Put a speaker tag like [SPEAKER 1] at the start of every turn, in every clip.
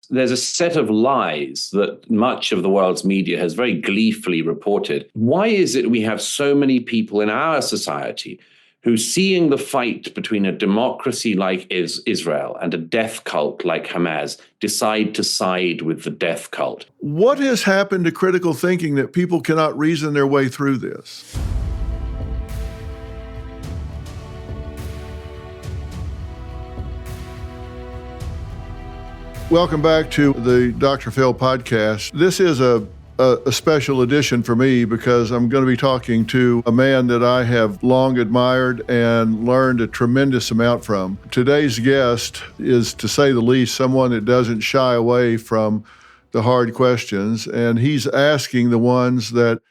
[SPEAKER 1] there's a set of lies that much of the world's media has very gleefully reported. Why is it we have so many people in our society who, seeing the fight between a democracy like Israel and a death cult like Hamas, decide to side with the death cult?
[SPEAKER 2] What has happened to critical thinking that people cannot reason their way through this? Welcome back to the Dr. Phil podcast. This is a special edition for me because I'm going to be talking to a man that I have long admired and learned a tremendous amount from. Today's guest is, to say the least, someone that doesn't shy away from the hard questions, and he's asking the ones that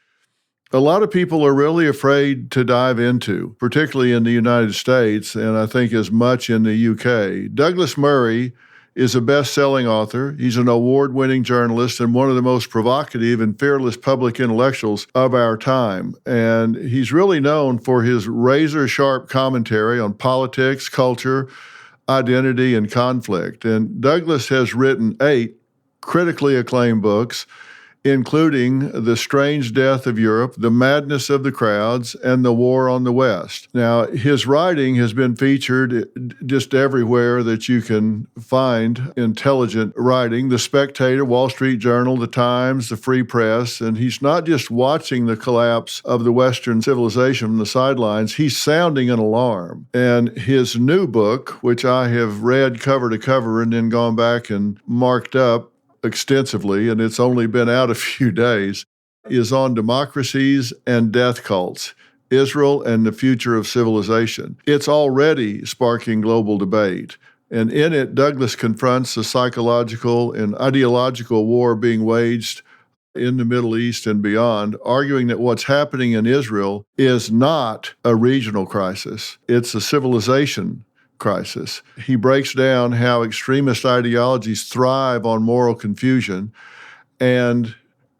[SPEAKER 2] a lot of people are really afraid to dive into, particularly in the United States, and I think as much in the UK. Douglas Murray is a best-selling author. He's an award-winning journalist and one of the most provocative and fearless public intellectuals of our time. And he's really known for his razor-sharp commentary on politics, culture, identity, and conflict. And Douglas has written 8 critically acclaimed books, including The Strange Death of Europe, The Madness of the Crowds, and The War on the West. Now, his writing has been featured just everywhere that you can find intelligent writing: The Spectator, Wall Street Journal, The Times, The Free Press. And he's not just watching the collapse of the Western civilization from the sidelines, he's sounding an alarm. And his new book, which I have read cover to cover and then gone back and marked up extensively, and it's only been out a few days, is on democracies and death cults, Israel and the future of civilization. It's already sparking global debate. And in it, Douglas confronts the psychological and ideological war being waged in the Middle East and beyond, arguing that what's happening in Israel is not a regional crisis. It's a civilization crisis. He breaks down how extremist ideologies thrive on moral confusion and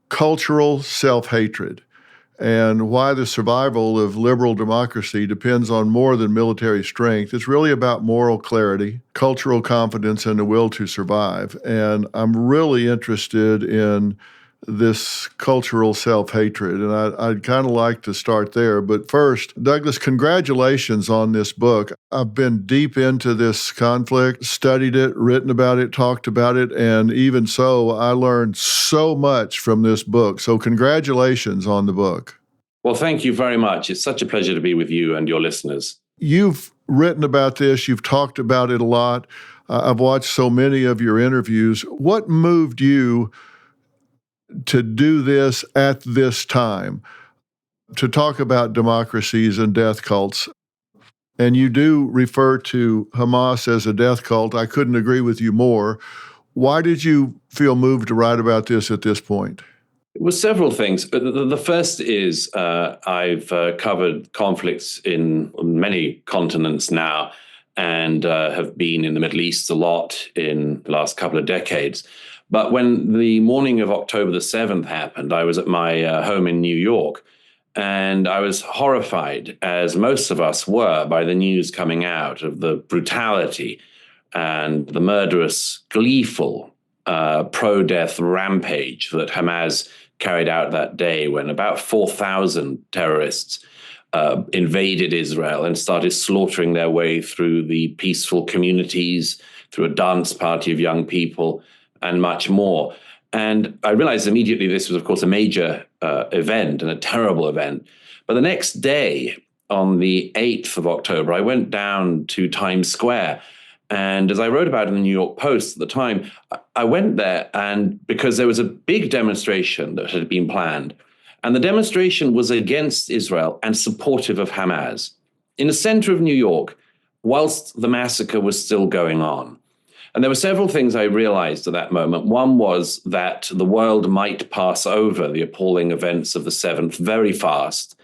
[SPEAKER 2] cultural self-hatred, and why the survival of liberal democracy depends on more than military strength. It's really about moral clarity, cultural confidence, and the will to survive. And I'm really interested in this cultural self-hatred, and I'd kind of like to start there. But first, Douglas, congratulations on this book. I've been deep into this conflict, studied it, written about it, talked about it, and even so, I learned so much from this book. So congratulations on the book.
[SPEAKER 1] Well, thank you very much. It's such a pleasure to be with you and your listeners.
[SPEAKER 2] You've written about this. You've talked about it a lot. I've watched so many of your interviews. What moved you to do this at this time, to talk about democracies and death cults? And you do refer to Hamas as a death cult. I couldn't agree with you more. Why did you feel moved to write about this at this point?
[SPEAKER 1] It was several things. The first is I've covered conflicts in many continents now, and have been in the Middle East a lot in the last couple of decades. But when the morning of October the 7th happened, I was at my home in New York, and I was horrified, as most of us were, by the news coming out of the brutality and the murderous, gleeful pro-death rampage that Hamas carried out that day, when about 4,000 terrorists invaded Israel and started slaughtering their way through the peaceful communities, through a dance party of young people, and much more. And I realized immediately this was, of course, a major event and a terrible event. But the next day, on the 8th of October, I went down to Times Square. And as I wrote about in the New York Post at the time, I went there and because there was a big demonstration that had been planned. And the demonstration was against Israel and supportive of Hamas. In the center of New York, whilst the massacre was still going on. And there were several things I realized at that moment. One was that the world might pass over the appalling events of the 7th very fast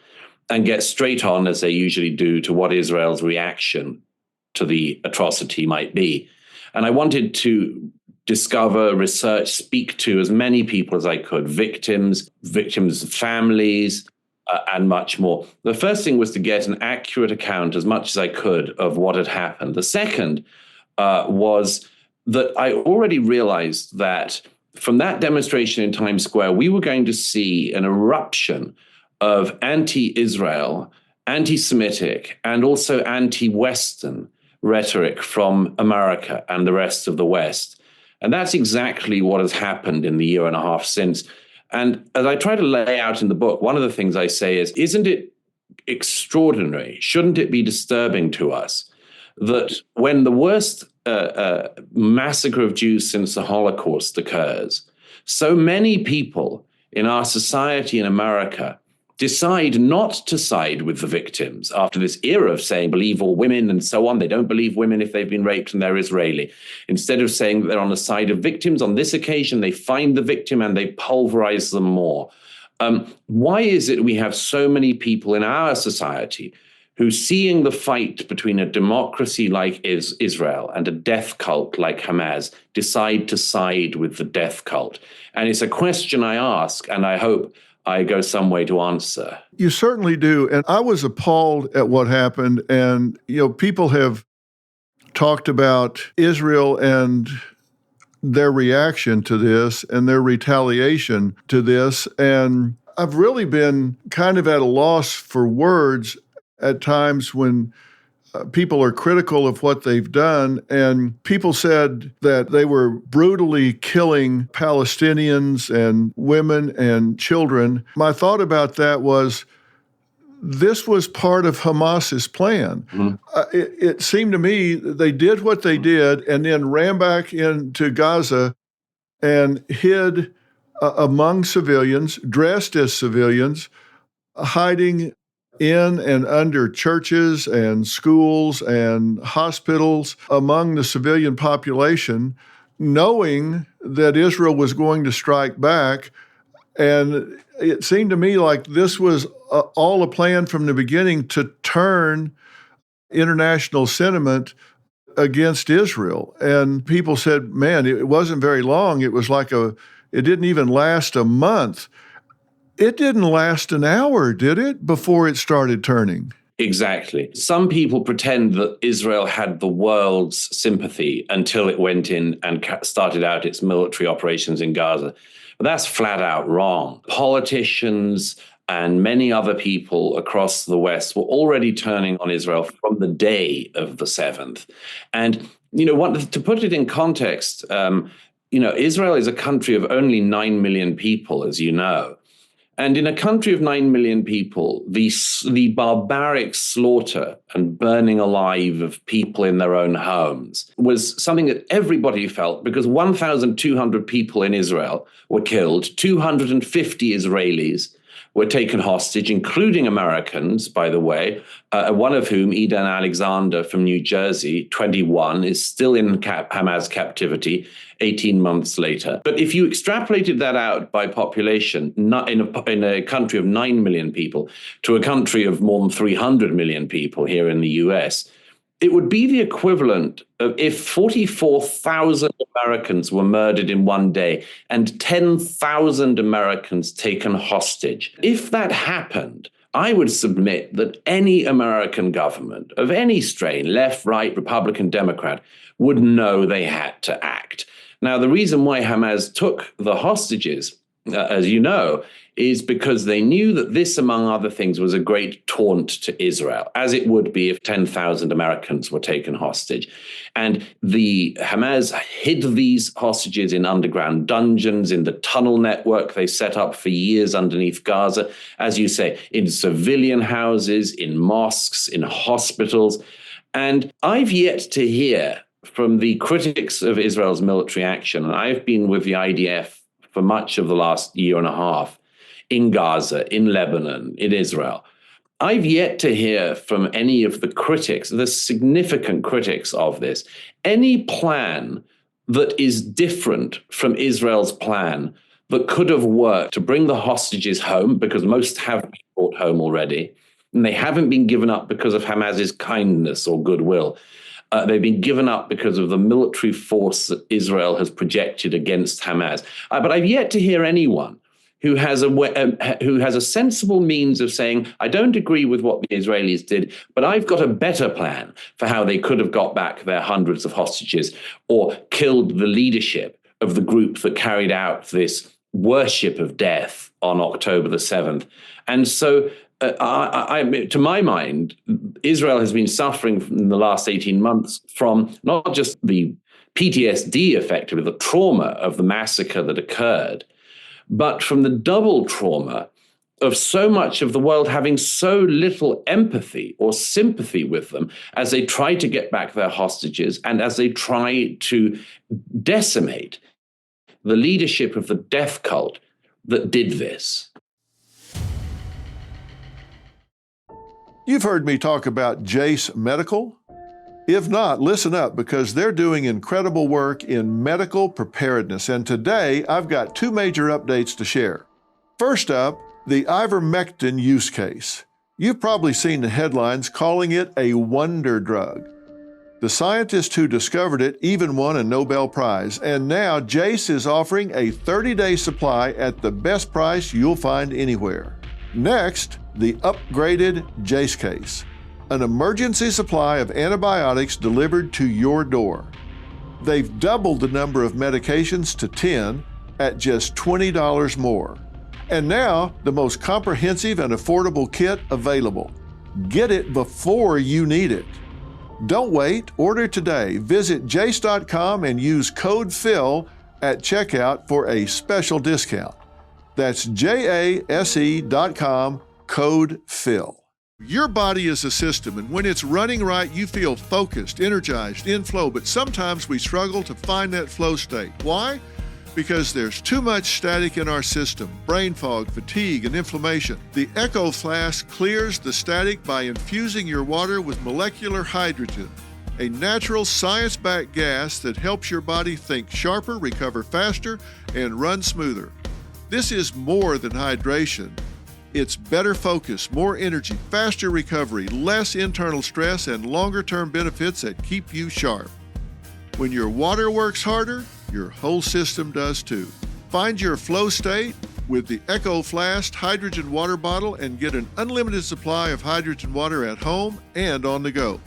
[SPEAKER 1] and get straight on, as they usually do, to what Israel's reaction to the atrocity might be. And I wanted to discover, research, speak to as many people as I could, victims, families, and much more. The first thing was to get an accurate account, as much as I could, of what had happened. The second was that I already realized that from that demonstration in Times Square, we were going to see an eruption of anti-Israel, anti-Semitic, and also anti-Western rhetoric from America and the rest of the West. And that's exactly what has happened in the year and a half since. And as I try to lay out in the book, one of the things I say is, isn't it extraordinary? Shouldn't it be disturbing to us that when the worst massacre of Jews since the Holocaust occurs, so many people in our society in America decide not to side with the victims after this era of saying, believe all women and so on. They don't believe women if they've been raped and they're Israeli. Instead of saying that they're on the side of victims, on this occasion, they find the victim and they pulverize them more. Why is it we have so many people in our society who, seeing the fight between a democracy like Israel and a death cult like Hamas, decide to side with the death cult? And it's a question I ask, and I hope I go some way to answer.
[SPEAKER 2] You certainly do. And I was appalled at what happened. And, people have talked about Israel and their reaction to this and their retaliation to this. And I've really been kind of at a loss for words at times when people are critical of what they've done. And people said that they were brutally killing Palestinians and women and children. My thought about that was, this was part of Hamas's plan. Mm-hmm. It seemed to me they did what they did and then ran back into Gaza and hid among civilians, dressed as civilians, hiding in and under churches and schools and hospitals among the civilian population, knowing that Israel was going to strike back. And it seemed to me like this was all a plan from the beginning to turn international sentiment against Israel. And people said, man, it wasn't very long. It was like it didn't even last a month. It didn't last an hour, did it, before it started turning?
[SPEAKER 1] Exactly. Some people pretend that Israel had the world's sympathy until it went in and started out its military operations in Gaza. But that's flat out wrong. Politicians and many other people across the West were already turning on Israel from the day of the 7th. And, to put it in context, Israel is a country of only 9 million people, as you know. And in a country of 9 million people, the barbaric slaughter and burning alive of people in their own homes was something that everybody felt, because 1,200 people in Israel were killed, 250 Israelis were taken hostage, including Americans, by the way, one of whom, Eden Alexander from New Jersey, 21, is still in Hamas captivity 18 months later. But if you extrapolated that out by population, not in a country of 9 million people to a country of more than 300 million people here in the US, it would be the equivalent of if 44,000 Americans were murdered in one day and 10,000 Americans taken hostage. If that happened, I would submit that any American government of any strain, left, right, Republican, Democrat, would know they had to act. Now, the reason why Hamas took the hostages, as you know, is because they knew that this, among other things, was a great taunt to Israel, as it would be if 10,000 Americans were taken hostage. And the Hamas hid these hostages in underground dungeons, in the tunnel network they set up for years underneath Gaza, as you say, in civilian houses, in mosques, in hospitals. And I've yet to hear from the critics of Israel's military action, and I've been with the IDF for much of the last year and a half, in Gaza, in Lebanon, in Israel. I've yet to hear from any of the critics, the significant critics of this, any plan that is different from Israel's plan that could have worked to bring the hostages home, because most have been brought home already, and they haven't been given up because of Hamas's kindness or goodwill. They've been given up because of the military force that Israel has projected against Hamas. But I've yet to hear anyone who has a sensible means of saying, I don't agree with what the Israelis did, but I've got a better plan for how they could have got back their hundreds of hostages or killed the leadership of the group that carried out this worship of death on October the 7th. And so, to my mind, Israel has been suffering in the last 18 months from not just the PTSD, effectively, the trauma of the massacre that occurred, but from the double trauma of so much of the world having so little empathy or sympathy with them as they try to get back their hostages and as they try to decimate the leadership of the death cult that did this.
[SPEAKER 2] You've heard me talk about Jace Medical. If not, listen up, because they're doing incredible work in medical preparedness. And today, I've got two major updates to share. First up, the ivermectin use case. You've probably seen the headlines calling it a wonder drug. The scientist who discovered it even won a Nobel Prize, and now Jace is offering a 30-day supply at the best price you'll find anywhere. Next, the upgraded Jace case. An emergency supply of antibiotics delivered to your door. They've doubled the number of medications to 10 at just $20 more. And now, the most comprehensive and affordable kit available. Get it before you need it. Don't wait, order today. Visit jace.com and use code PHIL at checkout for a special discount. That's JASE.com, code PHIL. Your body is a system, and when it's running right, you feel focused, energized, in flow, but sometimes we struggle to find that flow state. Why? Because there's too much static in our system, brain fog, fatigue, and inflammation. The Echo Flask clears the static by infusing your water with molecular hydrogen, a natural science-backed gas that helps your body think sharper, recover faster, and run smoother. This is more than hydration. It's better focus, more energy, faster recovery, less internal stress, and longer-term benefits that keep you sharp. When your water works harder, your whole system does too. Find your flow state with the Echo Flask hydrogen water bottle and get an unlimited supply of hydrogen water at home and on the go.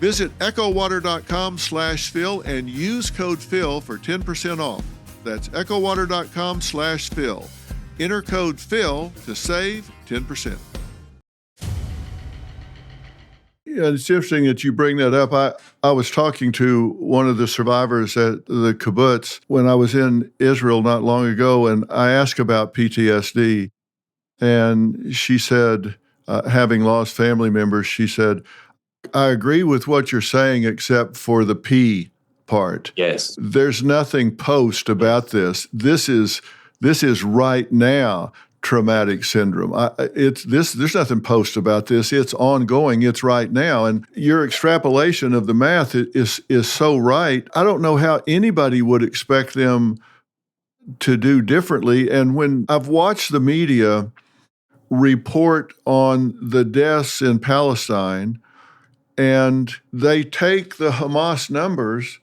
[SPEAKER 2] Visit echowater.com/Phil and use code PHIL for 10% off. That's echowater.com/Phil. Enter code PHIL to save 10%. Yeah, it's interesting that you bring that up. I was talking to one of the survivors at the kibbutz when I was in Israel not long ago, and I asked about PTSD, and she said, having lost family members, she said, I agree with what you're saying except for the P part.
[SPEAKER 1] Yes.
[SPEAKER 2] There's nothing post about this. This is right now traumatic syndrome. There's nothing post about this. It's ongoing. It's right now. And your extrapolation of the math is so right. I don't know how anybody would expect them to do differently. And when I've watched the media report on the deaths in Palestine, and they take the Hamas numbers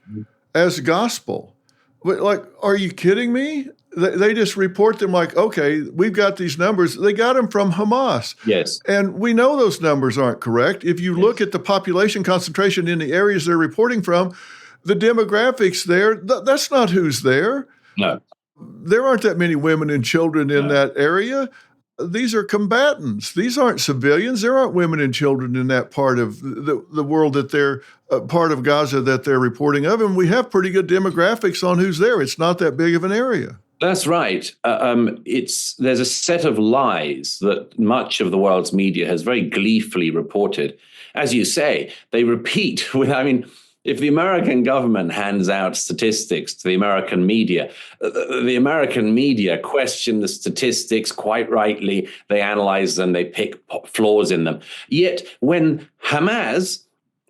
[SPEAKER 2] as gospel. Like, are you kidding me? They just report them like, okay, we've got these numbers. They got them from Hamas.
[SPEAKER 1] Yes.
[SPEAKER 2] And we know those numbers aren't correct. If you look at the population concentration in the areas they're reporting from, the demographics there, that's not who's there.
[SPEAKER 1] No.
[SPEAKER 2] There aren't that many women and children in that area. These are combatants. These aren't civilians. There aren't women and children in that part of the world that they're part of Gaza that they're reporting of. And we have pretty good demographics on who's there. It's not that big of an area.
[SPEAKER 1] That's right. There's a set of lies that much of the world's media has very gleefully reported. As you say, they repeat if the American government hands out statistics to the American media, the American media question the statistics quite rightly. They analyze them, they pick flaws in them. Yet when Hamas,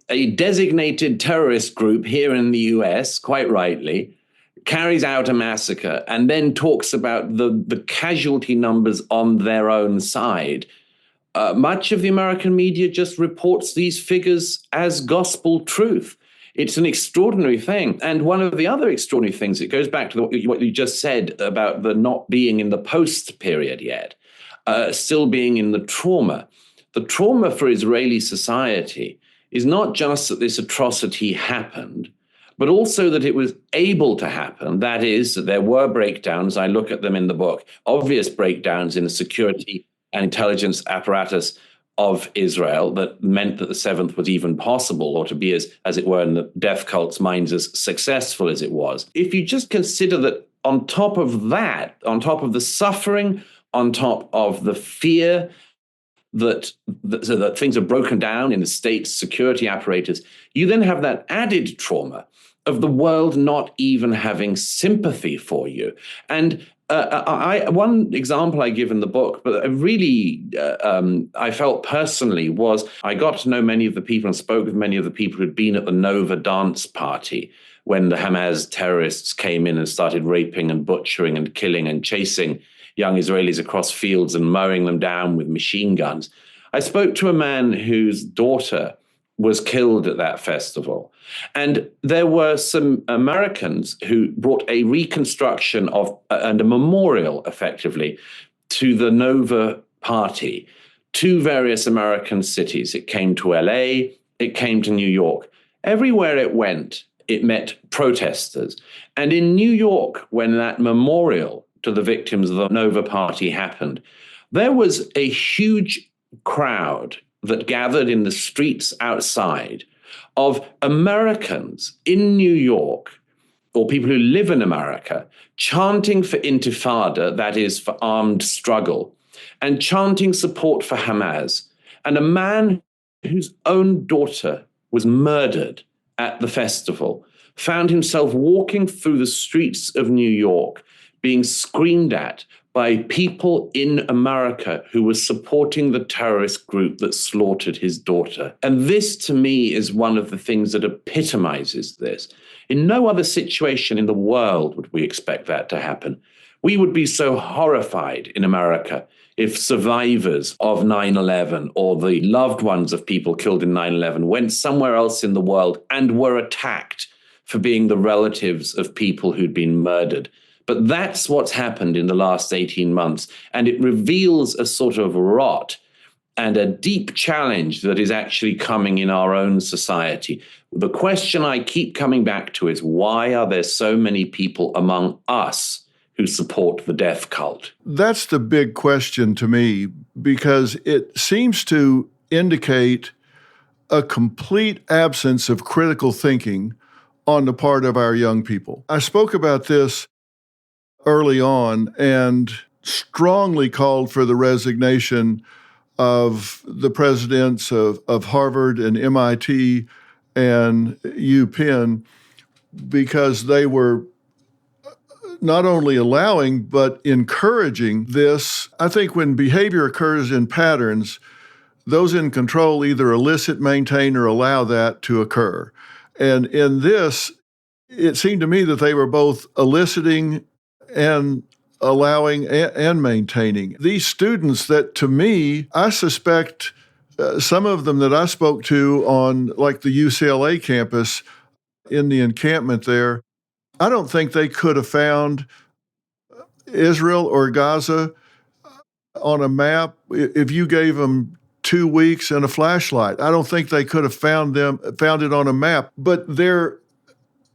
[SPEAKER 1] a designated terrorist group here in the US, quite rightly, carries out a massacre and then talks about the casualty numbers on their own side, much of the American media just reports these figures as gospel truth. It's an extraordinary thing. And one of the other extraordinary things, it goes back to what you just said about the not being in the post period yet, still being in the trauma. The trauma for Israeli society is not just that this atrocity happened, but also that it was able to happen. That is, that there were breakdowns. I look at them in the book, obvious breakdowns in the security and intelligence apparatus of Israel that meant that the seventh was even possible, or to be, as it were, in the death cult's minds, as successful as it was. If you just consider that on top of that, on top of the suffering, on top of the fear that things are broken down in the state's security apparatus, you then have that added trauma of the world not even having sympathy for you. And one example I give in the book, but really I felt personally, was I got to know many of the people and spoke with many of the people who'd been at the Nova dance party when the Hamas terrorists came in and started raping and butchering and killing and chasing young Israelis across fields and mowing them down with machine guns. I spoke to a man whose daughter was killed at that festival. And there were some Americans who brought a reconstruction of and a memorial, effectively, to the Nova party to various American cities. It came to LA, it came to New York. Everywhere it went, it met protesters. And in New York, when that memorial to the victims of the Nova party happened, there was a huge crowd that gathered in the streets outside of Americans in New York, or people who live in America, chanting for intifada, that is, for armed struggle, and chanting support for Hamas. And a man whose own daughter was murdered at the festival found himself walking through the streets of New York, being screamed at by people in America who were supporting the terrorist group that slaughtered his daughter. And this, to me, is one of the things that epitomizes this. In no other situation in the world would we expect that to happen. We would be so horrified in America if survivors of 9/11 or the loved ones of people killed in 9/11 went somewhere else in the world and were attacked for being the relatives of people who'd been murdered. But that's what's happened in the last 18 months. And it reveals a sort of rot and a deep challenge that is actually coming in our own society. The question I keep coming back to is, why are there so many people among us who support the death cult?
[SPEAKER 2] That's the big question to me, because it seems to indicate a complete absence of critical thinking on the part of our young people. I spoke about this early on and strongly called for the resignation of the presidents of Harvard and MIT and UPenn, because they were not only allowing but encouraging this. I think when behavior occurs in patterns, those in control either elicit, maintain, or allow that to occur. And in this, it seemed to me that they were both eliciting and allowing and maintaining. These students that, to me, I suspect some of them that I spoke to on like the UCLA campus in the encampment there, I don't think they could have found Israel or Gaza on a map if you gave them 2 weeks and a flashlight. I don't think they could have found it on a map. But they're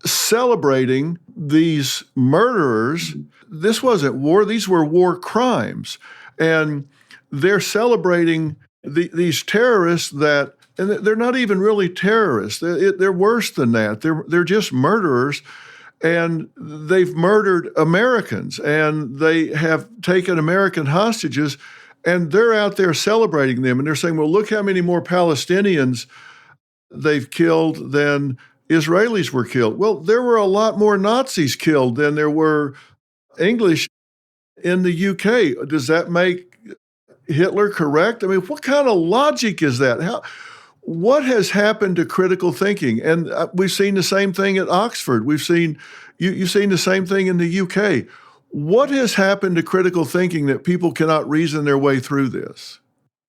[SPEAKER 2] celebrating these murderers. This wasn't war. These were war crimes. And they're celebrating these terrorists that, and they're not even really terrorists. They're worse than that. They're just murderers. And they've murdered Americans, and they have taken American hostages, and they're out there celebrating them. And they're saying, well, look how many more Palestinians they've killed than Israelis were killed. Well, there were a lot more Nazis killed than there were English in the UK. Does that make Hitler correct? I mean, what kind of logic is that? What has happened to critical thinking? And we've seen the same thing at Oxford. You've seen the same thing in the UK. What has happened to critical thinking that people cannot reason their way through this?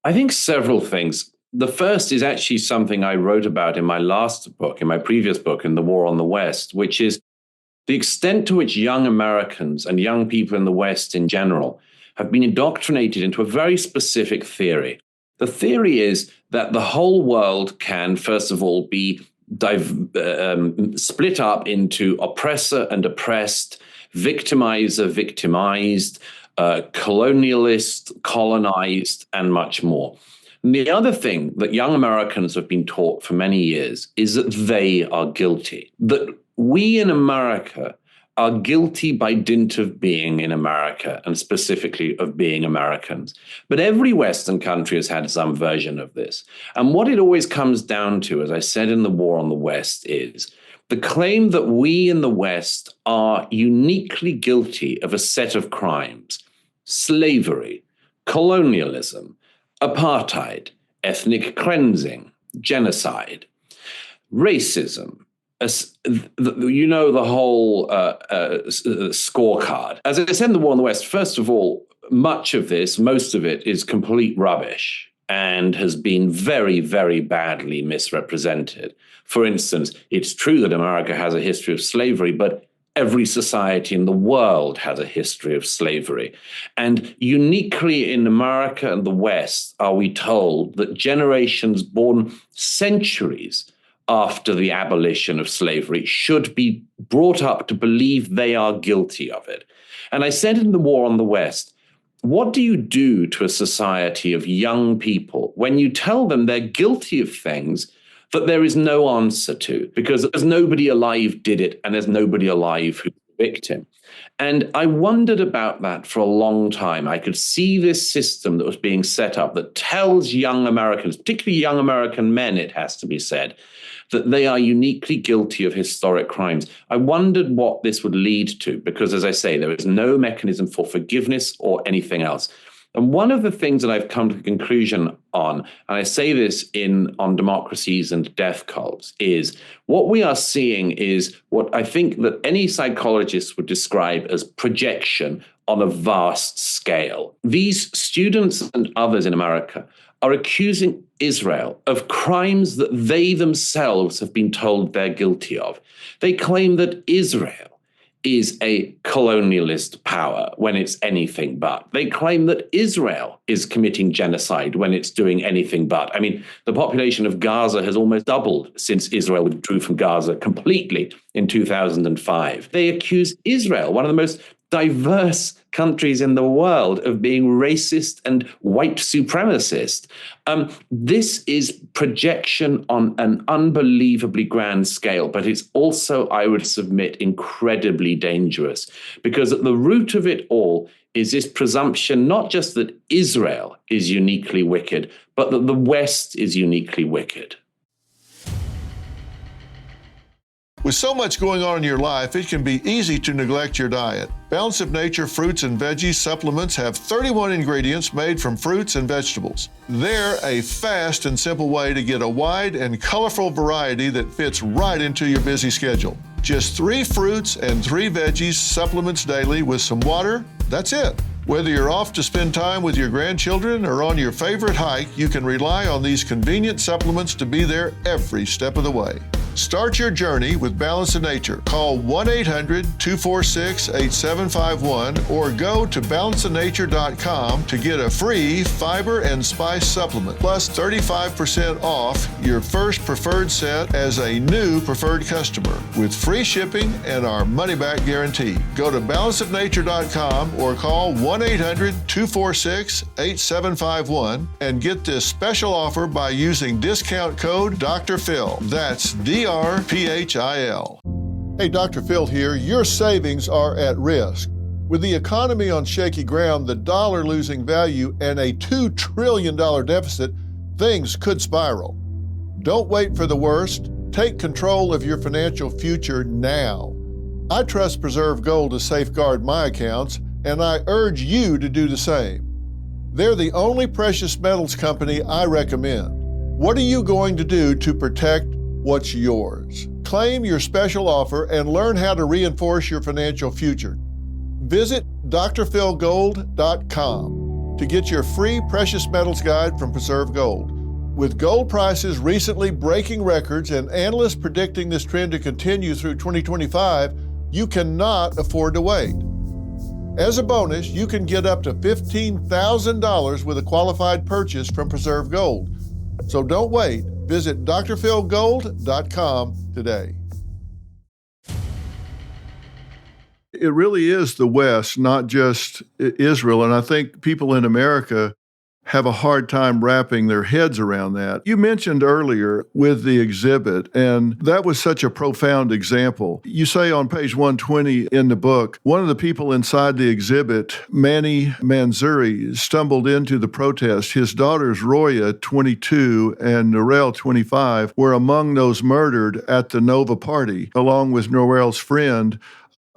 [SPEAKER 1] I think several things. The first is actually something I wrote about in my last book, in my previous book, in The War on the West, which is the extent to which young Americans and young people in the West in general have been indoctrinated into a very specific theory. The theory is that the whole world can, first of all, be split up into oppressor and oppressed, victimizer, victimized, colonialist, colonized, and much more. And the other thing that young Americans have been taught for many years is that they are guilty, that we in America are guilty by dint of being in America, and specifically of being Americans. But every Western country has had some version of this. And what it always comes down to, as I said in The War on the West, is the claim that we in the West are uniquely guilty of a set of crimes: slavery, colonialism, apartheid, ethnic cleansing, genocide, racism. You know, the whole scorecard. As I said in The War on the West, first of all, most of it is complete rubbish and has been very, very badly misrepresented. For instance, it's true that America has a history of slavery, but every society in the world has a history of slavery. And uniquely in America and the West are we told that generations born centuries after the abolition of slavery should be brought up to believe they are guilty of it. And I said in The War on the West, what do you do to a society of young people when you tell them they're guilty of things that there is no answer to, because there's nobody alive did it and there's nobody alive who's the victim? And I wondered about that for a long time. I could see this system that was being set up that tells young Americans, particularly young American men, it has to be said, that they are uniquely guilty of historic crimes. I wondered what this would lead to, because, as I say, there is no mechanism for forgiveness or anything else. And one of the things that I've come to the conclusion on, and I say this on Democracies and Death Cults, is what we are seeing is what I think that any psychologist would describe as projection on a vast scale. These students and others in America are accusing Israel of crimes that they themselves have been told they're guilty of. They claim that Israel is a colonialist power when it's anything but. They claim that Israel is committing genocide when it's doing anything but. I mean, the population of Gaza has almost doubled since Israel withdrew from Gaza completely in 2005. They accuse Israel, one of the most diverse countries in the world, of being racist and white supremacist. This is projection on an unbelievably grand scale, but it's also, I would submit, incredibly dangerous, because at the root of it all is this presumption not just that Israel is uniquely wicked, but that the West is uniquely wicked.
[SPEAKER 2] With so much going on in your life, it can be easy to neglect your diet. Balance of Nature fruits and veggies supplements have 31 ingredients made from fruits and vegetables. They're a fast and simple way to get a wide and colorful variety that fits right into your busy schedule. Just 3 fruits and 3 veggies supplements daily with some water. That's it. Whether you're off to spend time with your grandchildren or on your favorite hike, you can rely on these convenient supplements to be there every step of the way. Start your journey with Balance of Nature. Call 1-800-246-8751 or go to balanceofnature.com to get a free fiber and spice supplement, plus 35% off your first preferred set as a new preferred customer with free shipping and our money-back guarantee. Go to balanceofnature.com or call 1-800-246-8751 and get this special offer by using discount code Dr. Phil. That's DRPHIL. Hey, Dr. Phil here. Your savings are at risk. With the economy on shaky ground, the dollar losing value, and a $2 trillion deficit, things could spiral. Don't wait for the worst. Take control of your financial future now. I trust Preserve Gold to safeguard my accounts, and I urge you to do the same. They're the only precious metals company I recommend. What are you going to do to protect what's yours? Claim your special offer and learn how to reinforce your financial future. Visit drphilgold.com to get your free precious metals guide from Preserve Gold. With gold prices recently breaking records and analysts predicting this trend to continue through 2025, you cannot afford to wait. As a bonus, you can get up to $15,000 with a qualified purchase from Preserve Gold. So don't wait. Visit drphilgold.com today. It really is the West, not just Israel. And I think people in America have a hard time wrapping their heads around that. You mentioned earlier with the exhibit, and that was such a profound example. You say on page 120 in the book, one of the people inside the exhibit, Manny Manzuri, stumbled into the protest. His daughters, Roya, 22, and Norel, 25, were among those murdered at the Nova party, along with Norel's friend,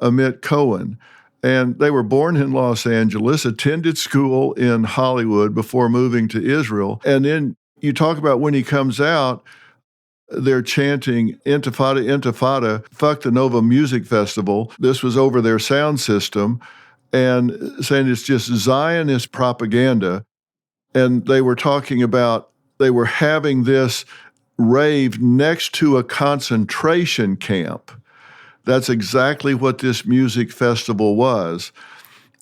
[SPEAKER 2] Amit Cohen. And they were born in Los Angeles, attended school in Hollywood before moving to Israel. And then you talk about when he comes out, they're chanting, Intifada, Intifada, fuck the Nova Music Festival. This was over their sound system, and saying it's just Zionist propaganda. And they were talking about, they were having this rave next to a concentration camp. That's exactly what this music festival was.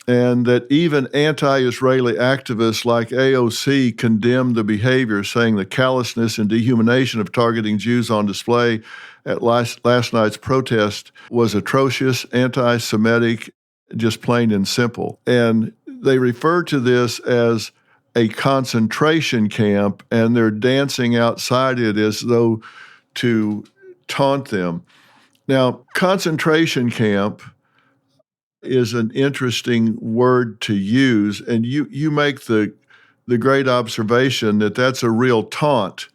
[SPEAKER 2] And that even anti-Israeli activists like AOC condemned the behavior, saying the callousness and dehumanization of targeting Jews on display at last night's protest was atrocious, anti-Semitic, just plain and simple. And they refer to this as a concentration camp, and they're dancing outside it as though to taunt them. Now, concentration camp is an interesting word to use, and you make the great observation that that's a real taunt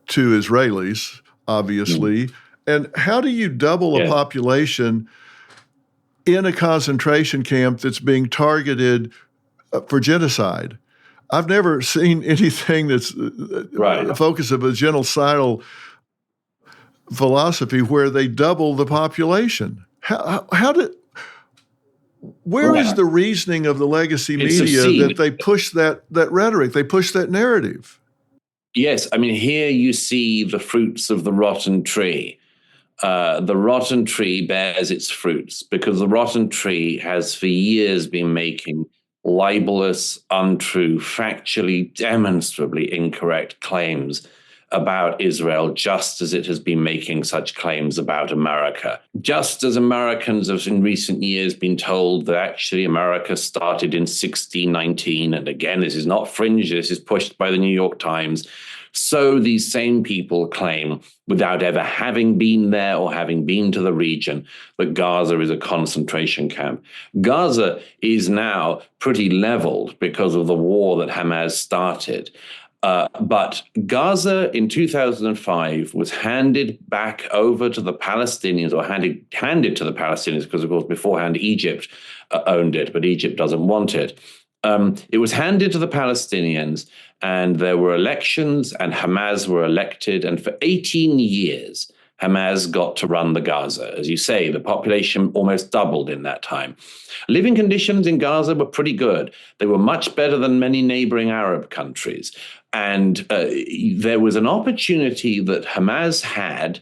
[SPEAKER 2] to Israelis, obviously. And how do you double a population in a concentration camp that's being targeted for genocide? I've never seen anything that's the focus of a genocidal philosophy where they double the population. Where is the reasoning of the legacy media that they push that rhetoric, they push that narrative?
[SPEAKER 1] Yes, I mean, here you see the fruits of the rotten tree. The rotten tree bears its fruits because the rotten tree has for years been making libelous, untrue, factually, demonstrably incorrect claims about Israel, just as it has been making such claims about America. Just as Americans have in recent years been told that actually America started in 1619, and again, this is not fringe, this is pushed by the New York Times, so these same people claim, without ever having been there or having been to the region, that Gaza is a concentration camp. Gaza is now pretty leveled because of the war that Hamas started. But Gaza in 2005 was handed back over to the Palestinians, or handed to the Palestinians, because, of course, beforehand Egypt owned it, but Egypt doesn't want it. It was handed to the Palestinians, and there were elections, and Hamas were elected, and for 18 years, Hamas got to run the Gaza. As you say, the population almost doubled in that time. Living conditions in Gaza were pretty good. They were much better than many neighboring Arab countries. And there was an opportunity that Hamas had,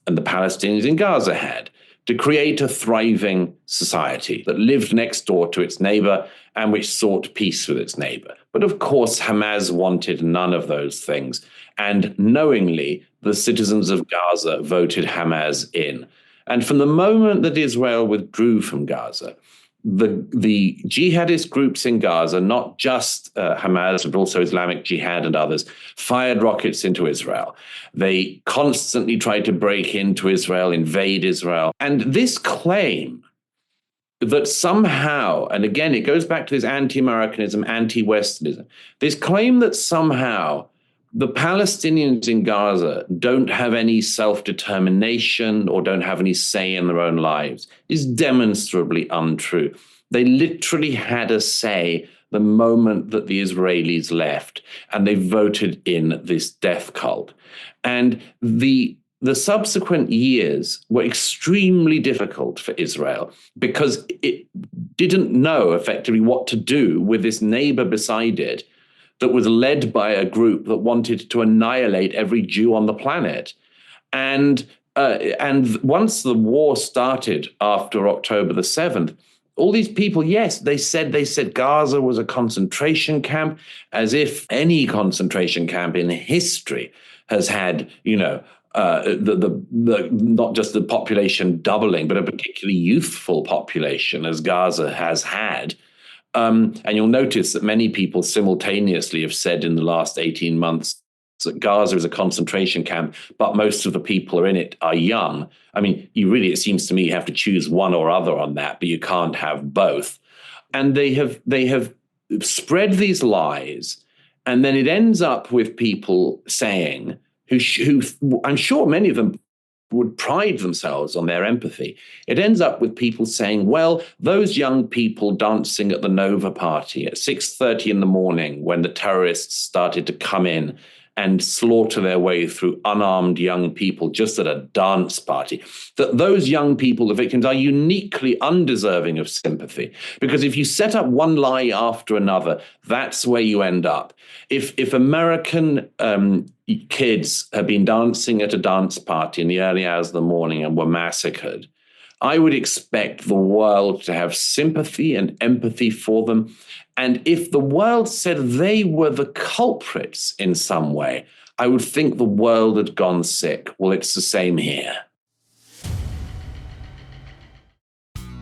[SPEAKER 1] and the Palestinians in Gaza had, to create a thriving society that lived next door to its neighbor and which sought peace with its neighbor. But of course, Hamas wanted none of those things. And knowingly, the citizens of Gaza voted Hamas in. And from the moment that Israel withdrew from Gaza, the jihadist groups in Gaza, not just Hamas, but also Islamic Jihad and others, fired rockets into Israel. They constantly tried to break into Israel, invade Israel. And this claim that somehow, and again, it goes back to this anti-Americanism, anti-Westernism, this claim that somehow the Palestinians in Gaza don't have any self-determination or don't have any say in their own lives is demonstrably untrue. They literally had a say the moment that the Israelis left, and they voted in this death cult. And the subsequent years were extremely difficult for Israel because it didn't know effectively what to do with this neighbor beside it that was led by a group that wanted to annihilate every Jew on the planet. And once the war started after October the 7th, all these people, yes, they said Gaza was a concentration camp, as if any concentration camp in history has had, not just the population doubling, but a particularly youthful population as Gaza has had. And you'll notice that many people simultaneously have said in the last 18 months that Gaza is a concentration camp, but most of the people are in it are young. I mean, it seems to me you have to choose one or other on that, but you can't have both. And they have spread these lies, and then it ends up with people saying, who I'm sure many of them would pride themselves on their empathy. It ends up with people saying, well, those young people dancing at the Nova party at 6:30 in the morning when the terrorists started to come in and slaughter their way through unarmed young people just at a dance party, that those young people, the victims, are uniquely undeserving of sympathy. Because if you set up one lie after another, that's where you end up. If American kids have been dancing at a dance party in the early hours of the morning and were massacred, I would expect the world to have sympathy and empathy for them. And if the world said they were the culprits in some way, I would think the world had gone sick. Well, it's the same here.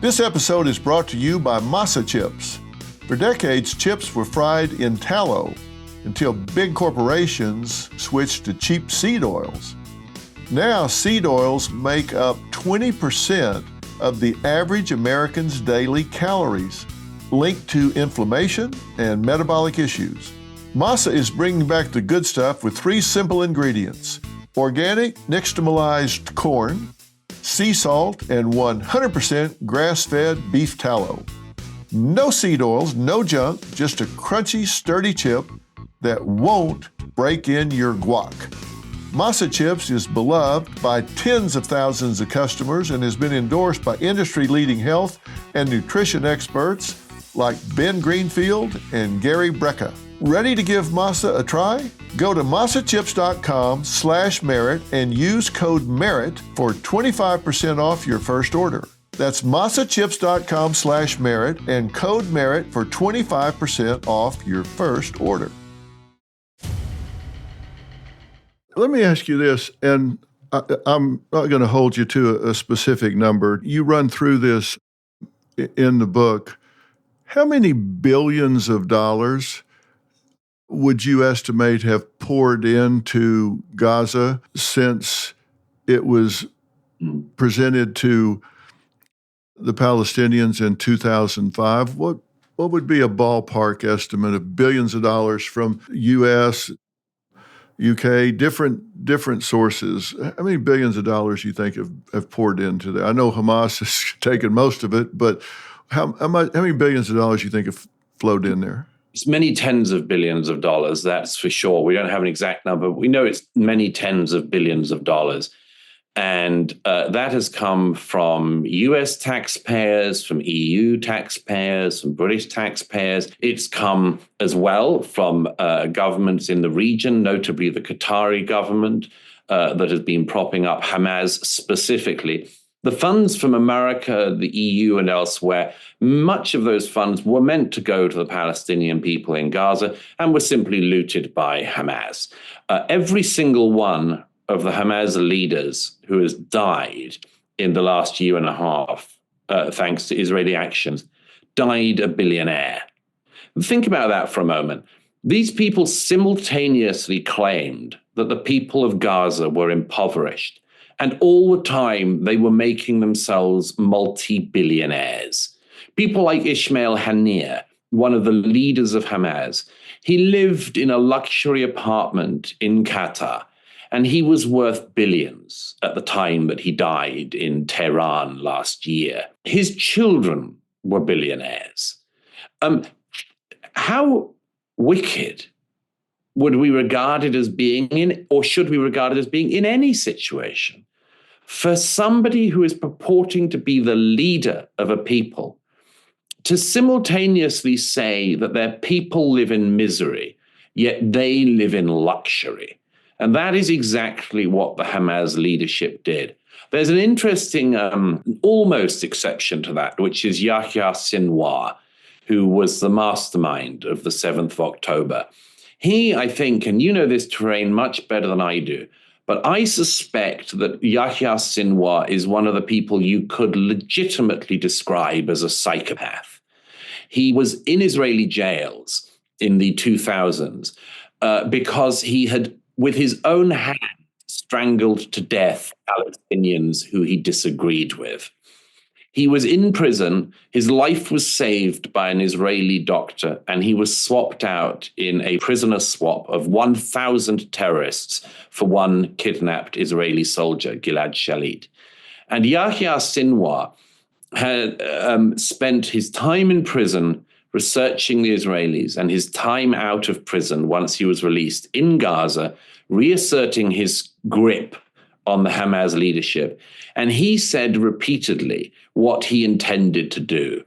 [SPEAKER 2] This episode is brought to you by Masa chips. For decades, chips were fried in tallow until big corporations switched to cheap seed oils. Now, seed oils make up 20% of the average American's daily calories, linked to inflammation and metabolic issues. Masa is bringing back the good stuff with 3 simple ingredients: organic nixtamalized corn, sea salt, and 100% grass-fed beef tallow. No seed oils, no junk, just a crunchy, sturdy chip that won't break in your guac. Masa Chips is beloved by tens of thousands of customers and has been endorsed by industry-leading health and nutrition experts like Ben Greenfield and Gary Brecka. Ready to give Masa a try? Go to masachips.com/merit and use code MERIT for 25% off your first order. That's masachips.com/merit and code MERIT for 25% off your first order. Let me ask you this, and I'm not going to hold you to a specific number. You run through this in the book. How many billions of dollars would you estimate have poured into Gaza since it was presented to the Palestinians in 2005? What would be a ballpark estimate of billions of dollars from U.S., UK, different sources? How many billions of dollars do you think have poured into that? I know Hamas has taken most of it, but how many billions of dollars do you think have flowed in there?
[SPEAKER 1] It's many tens of billions of dollars, that's for sure. We don't have an exact number, but we know it's many tens of billions of dollars. And that has come from US taxpayers, from EU taxpayers, from British taxpayers. It's come as well from governments in the region, notably the Qatari government that has been propping up Hamas specifically. The funds from America, the EU, and elsewhere, much of those funds were meant to go to the Palestinian people in Gaza and were simply looted by Hamas. Every single one of the Hamas leaders who has died in the last year and a half, thanks to Israeli actions, died a billionaire. Think about that for a moment. These people simultaneously claimed that the people of Gaza were impoverished, and all the time they were making themselves multi-billionaires. People like Ismail Haniyeh, one of the leaders of Hamas, he lived in a luxury apartment in Qatar, and he was worth billions at the time that he died in Tehran last year. His children were billionaires. How wicked would we regard it as being in, or should we regard it as being in any situation, for somebody who is purporting to be the leader of a people to simultaneously say that their people live in misery yet they live in luxury. And that is exactly what the Hamas leadership did. There's an interesting almost exception to that, which is Yahya Sinwar, who was the mastermind of the 7th of October. He, I think, and you know this terrain much better than I do, but I suspect that Yahya Sinwar is one of the people you could legitimately describe as a psychopath. He was in Israeli jails in the 2000s because he had, with his own hand, strangled to death Palestinians who he disagreed with. He was in prison. His life was saved by an Israeli doctor, and he was swapped out in a prisoner swap of 1,000 terrorists for one kidnapped Israeli soldier, Gilad Shalit. And Yahya Sinwar had spent his time in prison researching the Israelis and his time out of prison once he was released in Gaza, reasserting his grip on the Hamas leadership. And he said repeatedly what he intended to do.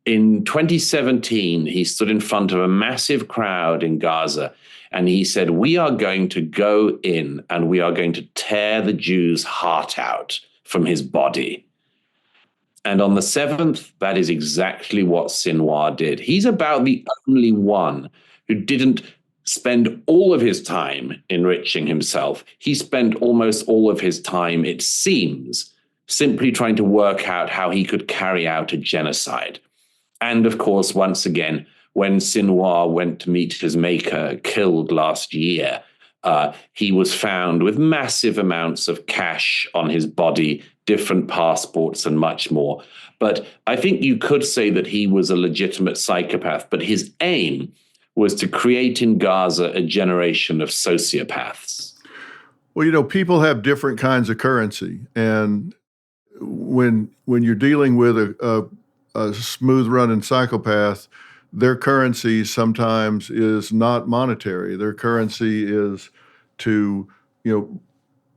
[SPEAKER 1] In 2017, he stood in front of a massive crowd in Gaza, and he said, "We are going to go in and we are going to tear the Jews' heart out from his body." And on the 7th, that is exactly what Sinwar did. He's about the only one who didn't spend all of his time enriching himself. He spent almost all of his time, it seems, simply trying to work out how he could carry out a genocide. And of course, once again, when Sinwar went to meet his maker, killed last year, he was found with massive amounts of cash on his body, different passports, and much more. But I think you could say that he was a legitimate psychopath, but his aim was to create in Gaza a generation of sociopaths.
[SPEAKER 2] Well, people have different kinds of currency, and when you're dealing with a smooth-running psychopath, their currency sometimes is not monetary. Their currency is to,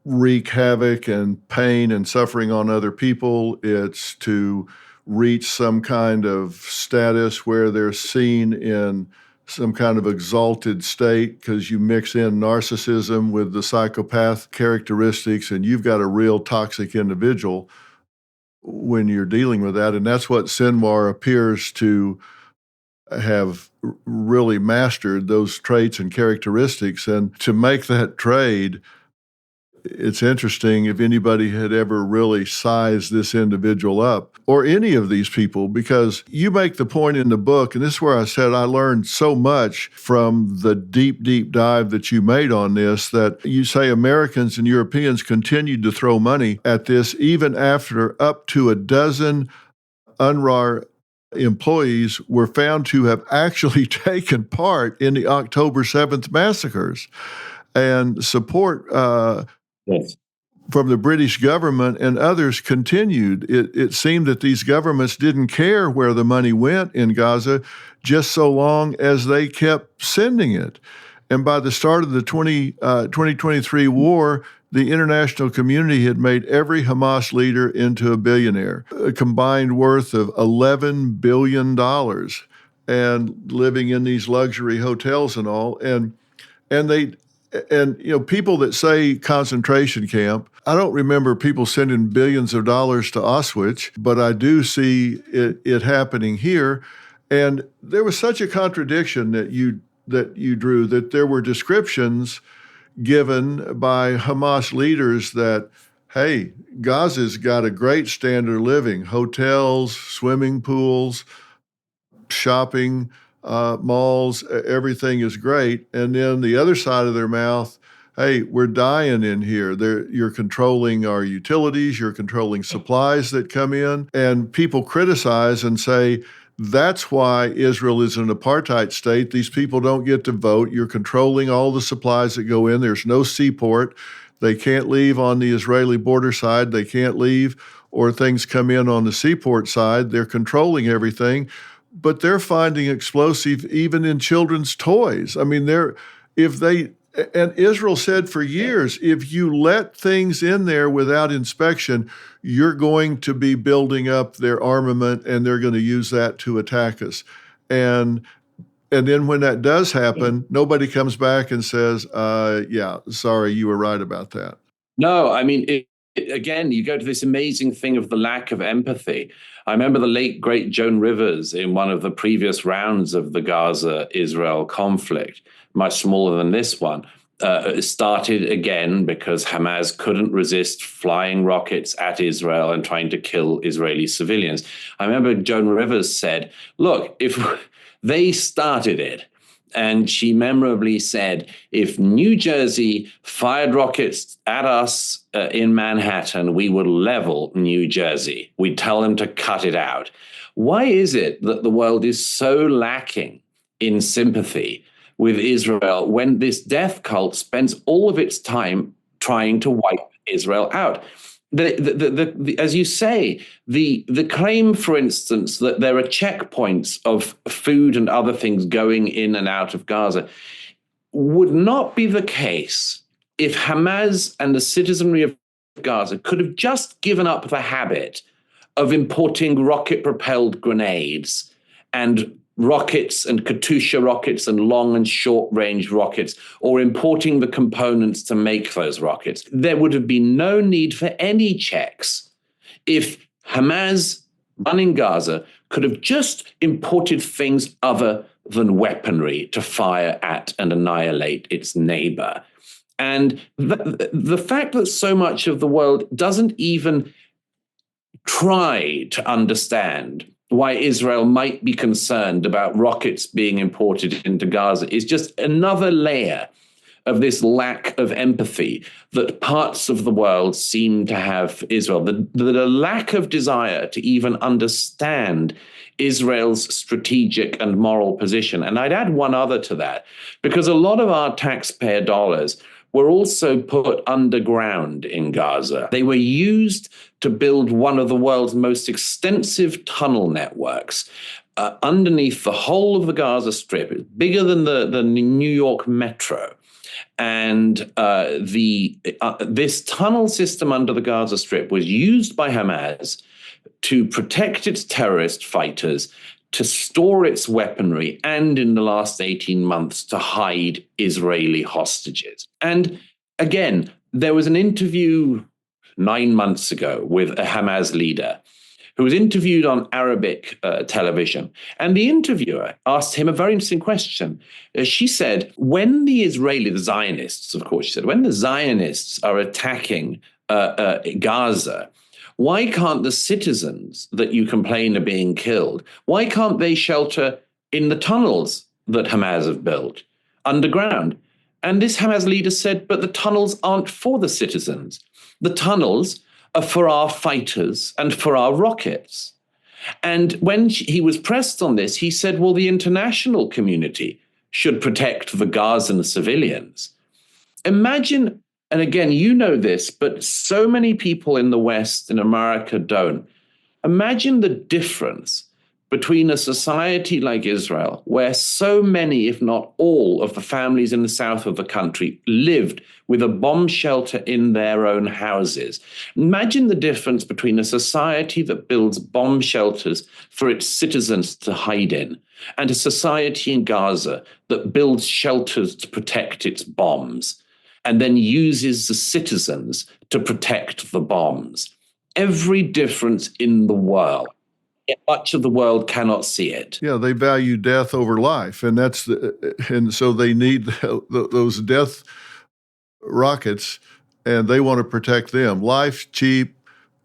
[SPEAKER 2] wreak havoc and pain and suffering on other people. It's to reach some kind of status where they're seen in some kind of exalted state, because you mix in narcissism with the psychopath characteristics, and you've got a real toxic individual when you're dealing with that. And that's what Sinwar appears to have really mastered, those traits and characteristics. And to make that trade, it's interesting if anybody had ever really sized this individual up, or any of these people, because you make the point in the book, and this is where I said I learned so much from the deep, deep dive that you made on this, that you say Americans and Europeans continued to throw money at this even after up to a dozen UNRWA employees were found to have actually taken part in the October 7th massacres, and support
[SPEAKER 1] Yes.
[SPEAKER 2] from the British government and others continued. It seemed that these governments didn't care where the money went in Gaza, just so long as they kept sending it. And by the start of the 2023 war, the international community had made every Hamas leader into a billionaire, a combined worth of $11 billion, and living in these luxury hotels and all. And people that say concentration camp, I don't remember people sending billions of dollars to Auschwitz, but I do see it happening here. And there was such a contradiction that you drew, that there were descriptions given by Hamas leaders that, hey, Gaza's got a great standard of living, hotels, swimming pools, shopping, malls, everything is great. And then the other side of their mouth, hey, we're dying in here. You're controlling our utilities, you're controlling supplies that come in. And people criticize and say, that's why Israel is an apartheid state. These people don't get to vote. You're controlling all the supplies that go in. There's no seaport. They can't leave on the Israeli border side. They can't leave, or things come in on the seaport side. They're controlling everything. But they're finding explosive even in children's toys. I mean, and Israel said for years, if you let things in there without inspection, you're going to be building up their armament, and they're going to use that to attack us. And And then when that does happen, nobody comes back and says, yeah, sorry, you were right about that.
[SPEAKER 1] No, I mean, again, you go to this amazing thing of the lack of empathy. I remember the late, great Joan Rivers in one of the previous rounds of the Gaza-Israel conflict, much smaller than this one, started again because Hamas couldn't resist flying rockets at Israel and trying to kill Israeli civilians. I remember Joan Rivers said, look, if they started it, and she memorably said, if New Jersey fired rockets at us in Manhattan, we would level New Jersey. We'd tell them to cut it out. Why is it that the world is so lacking in sympathy with Israel when this death cult spends all of its time trying to wipe Israel out? As you say, the claim, for instance, that there are checkpoints of food and other things going in and out of Gaza would not be the case if Hamas and the citizenry of Gaza could have just given up the habit of importing rocket-propelled grenades and rockets and Katyusha rockets and long and short range rockets, or importing the components to make those rockets. There would have been no need for any checks if Hamas running Gaza could have just imported things other than weaponry to fire at and annihilate its neighbor. And the fact that so much of the world doesn't even try to understand why Israel might be concerned about rockets being imported into Gaza is just another layer of this lack of empathy that parts of the world seem to have Israel, the lack of desire to even understand Israel's strategic and moral position. And I'd add one other to that, because a lot of our taxpayer dollars were also put underground in Gaza. They were used to build one of the world's most extensive tunnel networks underneath the whole of the Gaza Strip. It's bigger than the New York Metro. And this tunnel system under the Gaza Strip was used by Hamas to protect its terrorist fighters, to store its weaponry, and in the last 18 months to hide Israeli hostages. And again, there was an interview 9 months ago with a Hamas leader who was interviewed on Arabic television. And the interviewer asked him a very interesting question. She said, when the Zionists, of course, she said, when the Zionists are attacking Gaza, why can't the citizens that you complain are being killed, why can't they shelter in the tunnels that Hamas have built underground? And this Hamas leader said, but the tunnels aren't for the citizens. The tunnels are for our fighters and for our rockets. And when he was pressed on this, he said, well, the international community should protect the Gazan civilians. Imagine, and again, you know this, but so many people in the West, in America, don't. Imagine the difference between a society like Israel, where so many, if not all, of the families in the south of the country lived with a bomb shelter in their own houses. Imagine the difference between a society that builds bomb shelters for its citizens to hide in and a society in Gaza that builds shelters to protect its bombs and then uses the citizens to protect the bombs. Every difference in the world. Much of the world cannot see it.
[SPEAKER 2] Yeah, they value death over life, and so they need those death rockets, and they want to protect them. Life cheap,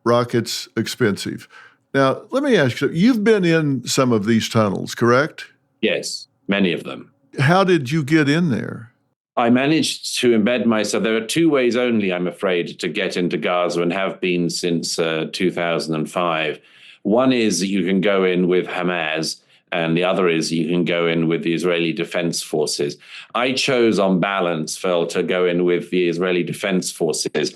[SPEAKER 2] rockets expensive. Now, let me ask you, you've been in some of these tunnels, correct?
[SPEAKER 1] Yes, many of them.
[SPEAKER 2] How did you get in there?
[SPEAKER 1] I managed to embed myself. There are two ways only, I'm afraid, to get into Gaza, and have been since 2005. One is that you can go in with Hamas, and the other is you can go in with the Israeli Defense Forces. I chose, on balance, Phil, to go in with the Israeli Defense Forces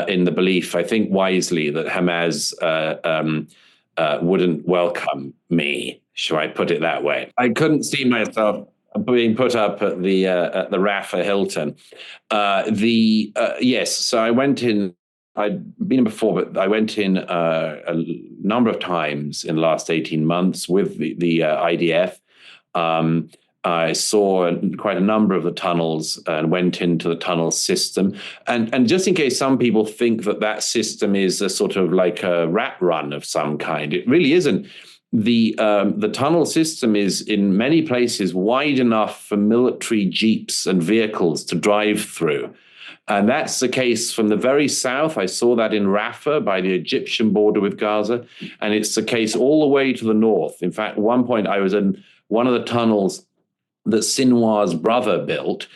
[SPEAKER 1] in the belief, I think wisely, that Hamas wouldn't welcome me, shall I put it that way. I couldn't see myself being put up at the Rafa Hilton. Yes, so I went in. I'd been in before, but I went in a number of times in the last 18 months with the IDF. I saw quite a number of the tunnels and went into the tunnel system. And just in case some people think that that system is a sort of like a rat run of some kind, it really isn't. The tunnel system is in many places wide enough for military jeeps and vehicles to drive through. And that's the case from the very south. I saw that in Rafah by the Egyptian border with Gaza. And it's the case all the way to the north. In fact, at one point I was in one of the tunnels that Sinwar's brother built,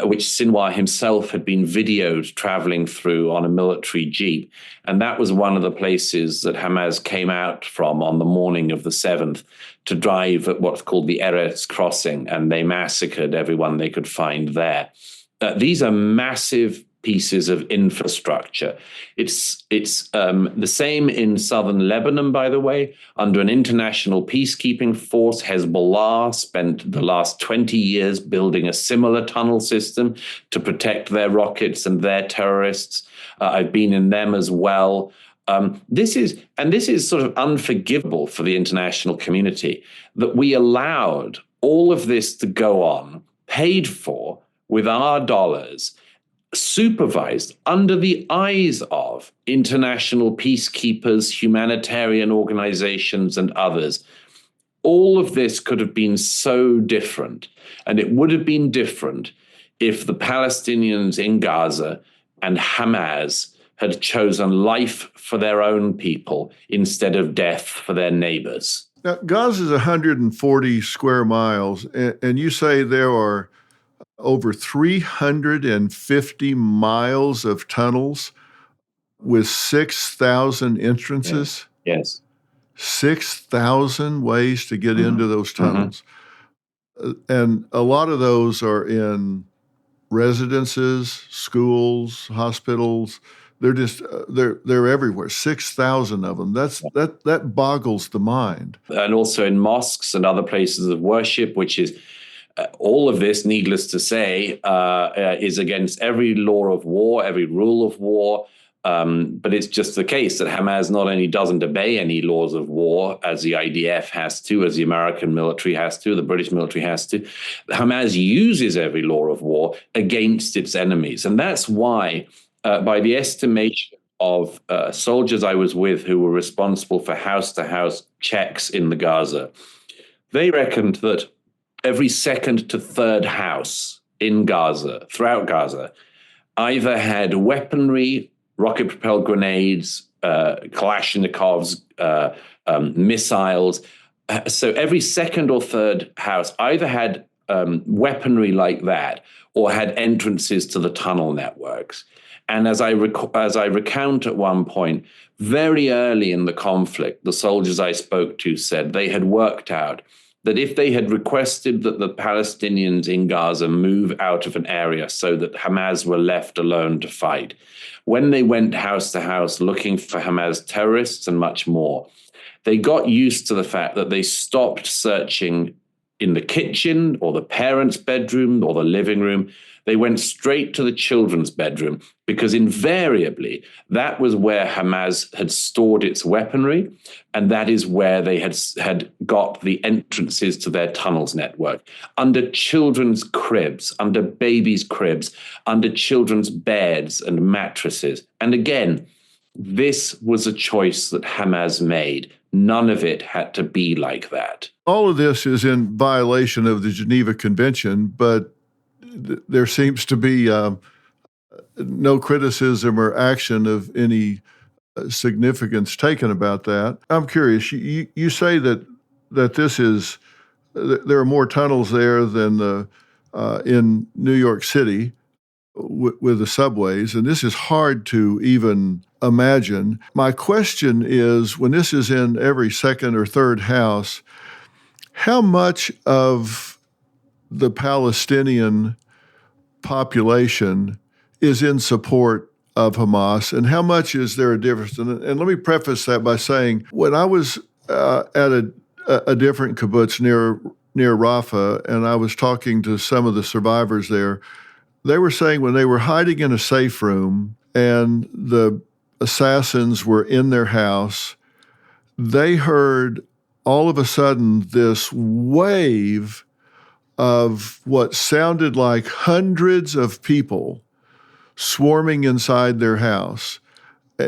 [SPEAKER 1] which Sinwar himself had been videoed traveling through on a military jeep. And that was one of the places that Hamas came out from on the morning of the 7th to drive at what's called the Erez crossing, and they massacred everyone they could find there. These are massive pieces of infrastructure. It's the same in southern Lebanon, by the way. Under an international peacekeeping force, Hezbollah spent the last 20 years building a similar tunnel system to protect their rockets and their terrorists. I've been in them as well. This is sort of unforgivable for the international community, that we allowed all of this to go on, paid for with our dollars, supervised under the eyes of international peacekeepers, humanitarian organizations, and others. All of this could have been so different, and it would have been different if the Palestinians in Gaza and Hamas had chosen life for their own people instead of death for their neighbors.
[SPEAKER 2] Now, Gaza is 140 square miles, and you say there are over 350 miles of tunnels with 6,000 entrances.
[SPEAKER 1] Yes.
[SPEAKER 2] 6,000 ways to get into those tunnels. And a lot of those are in residences, schools, hospitals. They're just they're everywhere. 6,000 of them. That boggles the mind.
[SPEAKER 1] And also in mosques and other places of worship, which is all of this, needless to say, is against every law of war, every rule of war. But it's just the case that Hamas not only doesn't obey any laws of war, as the IDF has to, as the American military has to, the British military has to, Hamas uses every law of war against its enemies. And that's why, by the estimation of soldiers I was with who were responsible for house-to-house checks in the Gaza, they reckoned that every second to third house in Gaza, throughout Gaza, either had weaponry, rocket-propelled grenades, Kalashnikovs, missiles. So every second or third house either had weaponry like that or had entrances to the tunnel networks. And as I recount at one point, very early in the conflict, the soldiers I spoke to said they had worked out that if they had requested that the Palestinians in Gaza move out of an area so that Hamas were left alone to fight, when they went house to house looking for Hamas terrorists and much more, they got used to the fact that they stopped searching in the kitchen or the parents' bedroom or the living room. They went straight to the children's bedroom because invariably that was where Hamas had stored its weaponry, and that is where they had got the entrances to their tunnels network, under children's cribs, under babies' cribs, under children's beds and mattresses. And again, this was a choice that Hamas made. None of it had to be like that.
[SPEAKER 2] All of this is in violation of the Geneva Convention, but there seems to be no criticism or action of any significance taken about that. I'm curious. You say that this is there are more tunnels there than in New York City with the subways, and this is hard to even imagine. My question is, when this is in every second or third house, how much of the Palestinian population is in support of Hamas, and how much is there a difference? And let me preface that by saying, when I was at a different kibbutz near Rafah, and I was talking to some of the survivors there, they were saying when they were hiding in a safe room and the assassins were in their house, they heard all of a sudden this wave of what sounded like hundreds of people swarming inside their house,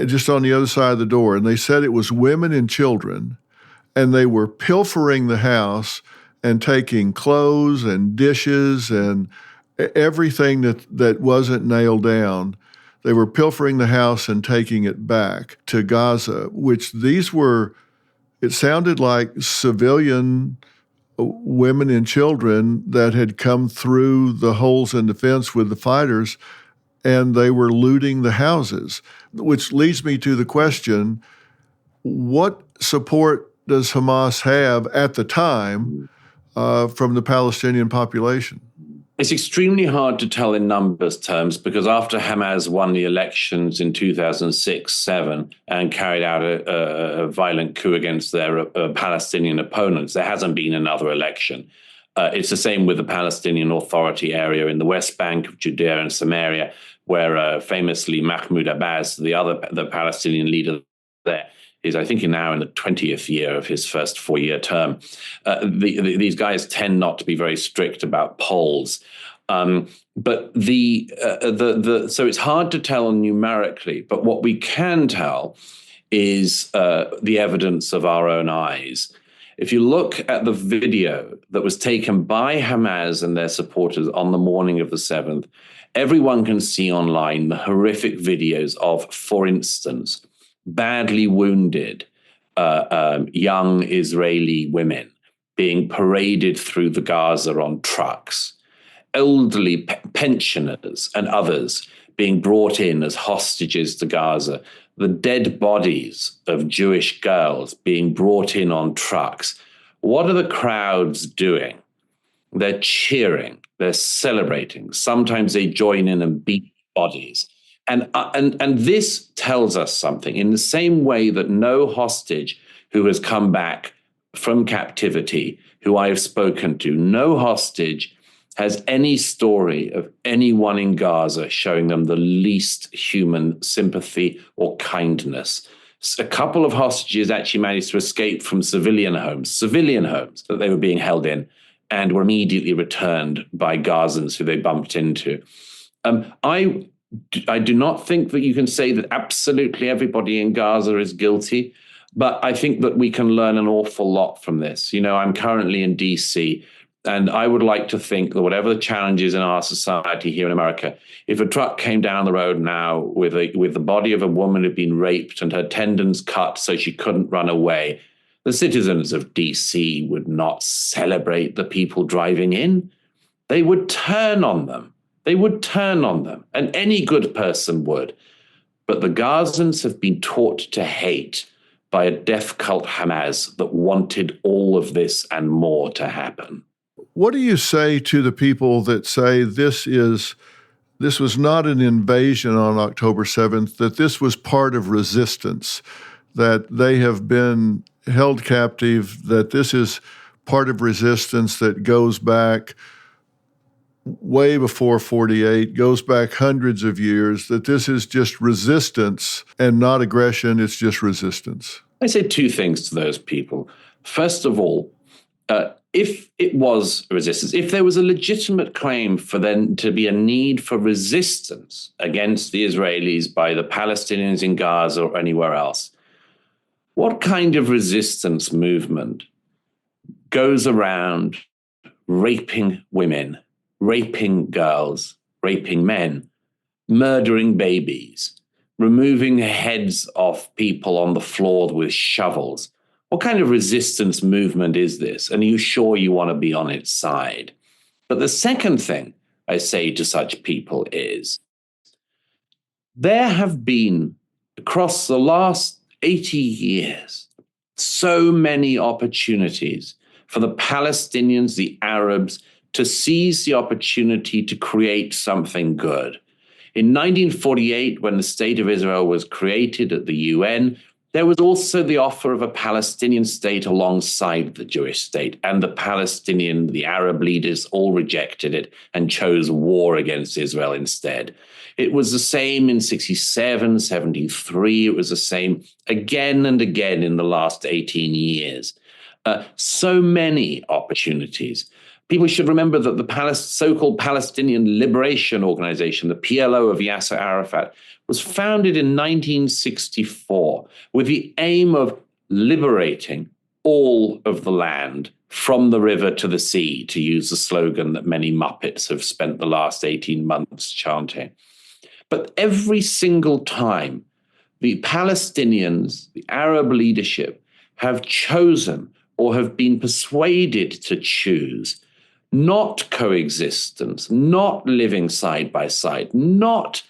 [SPEAKER 2] just on the other side of the door. And they said it was women and children, and they were pilfering the house and taking clothes and dishes and everything that wasn't nailed down. They were pilfering the house and taking it back to Gaza, which it sounded like civilian women and children that had come through the holes in the fence with the fighters, and they were looting the houses, which leads me to the question, what support does Hamas have at the time from the Palestinian population?
[SPEAKER 1] It's extremely hard to tell in numbers terms because after Hamas won the elections in 2006-07 and carried out a violent coup against their Palestinian opponents, there hasn't been another election. It's the same with the Palestinian Authority area in the West Bank of Judea and Samaria, where famously Mahmoud Abbas, the Palestinian leader there, is I think now in the 20th year of his first 4-year term. These guys tend not to be very strict about polls. But so it's hard to tell numerically, but what we can tell is the evidence of our own eyes. If you look at the video that was taken by Hamas and their supporters on the morning of the 7th, everyone can see online the horrific videos of, for instance, badly wounded young Israeli women being paraded through the Gaza on trucks, elderly pensioners and others being brought in as hostages to Gaza, the dead bodies of Jewish girls being brought in on trucks. What are the crowds doing? They're cheering, they're celebrating. Sometimes they join in and beat bodies. And this tells us something. In the same way that no hostage who has come back from captivity, who I have spoken to, no hostage has any story of anyone in Gaza showing them the least human sympathy or kindness. A couple of hostages actually managed to escape from civilian homes that they were being held in, and were immediately returned by Gazans who they bumped into. I do not think that you can say that absolutely everybody in Gaza is guilty, but I think that we can learn an awful lot from this. You know, I'm currently in DC, and I would like to think that whatever the challenges in our society here in America, if a truck came down the road now with the body of a woman who'd been raped and her tendons cut so she couldn't run away, the citizens of DC would not celebrate the people driving in. They would turn on them. And any good person would. But the Gazans have been taught to hate by a death cult Hamas that wanted all of this and more to happen.
[SPEAKER 2] What do you say to the people that say this was not an invasion on October 7th, that this was part of resistance, that they have been held captive, that this is part of resistance that goes back way before 48, goes back hundreds of years, that this is just resistance and not aggression, it's just resistance?
[SPEAKER 1] I say two things to those people. First of all, if it was resistance, if there was a legitimate claim for then to be a need for resistance against the Israelis by the Palestinians in Gaza or anywhere else, what kind of resistance movement goes around raping women, raping girls, raping men, murdering babies, removing the heads off people on the floor with shovels? What kind of resistance movement is this? And are you sure you want to be on its side? But the second thing I say to such people is, there have been, across the last 80 years, so many opportunities for the Palestinians, the Arabs, to seize the opportunity to create something good. In 1948, when the State of Israel was created at the UN, there was also the offer of a Palestinian state alongside the Jewish state, and the Arab leaders all rejected it and chose war against Israel instead. It was the same in 67, 73. It was the same again and again in the last 18 years. So many opportunities. People should remember that the so-called Palestinian Liberation Organization, the PLO of Yasser Arafat, was founded in 1964 with the aim of liberating all of the land from the river to the sea, to use the slogan that many Muppets have spent the last 18 months chanting. But every single time, the Palestinians, the Arab leadership, have chosen or have been persuaded to choose not coexistence, not living side by side, not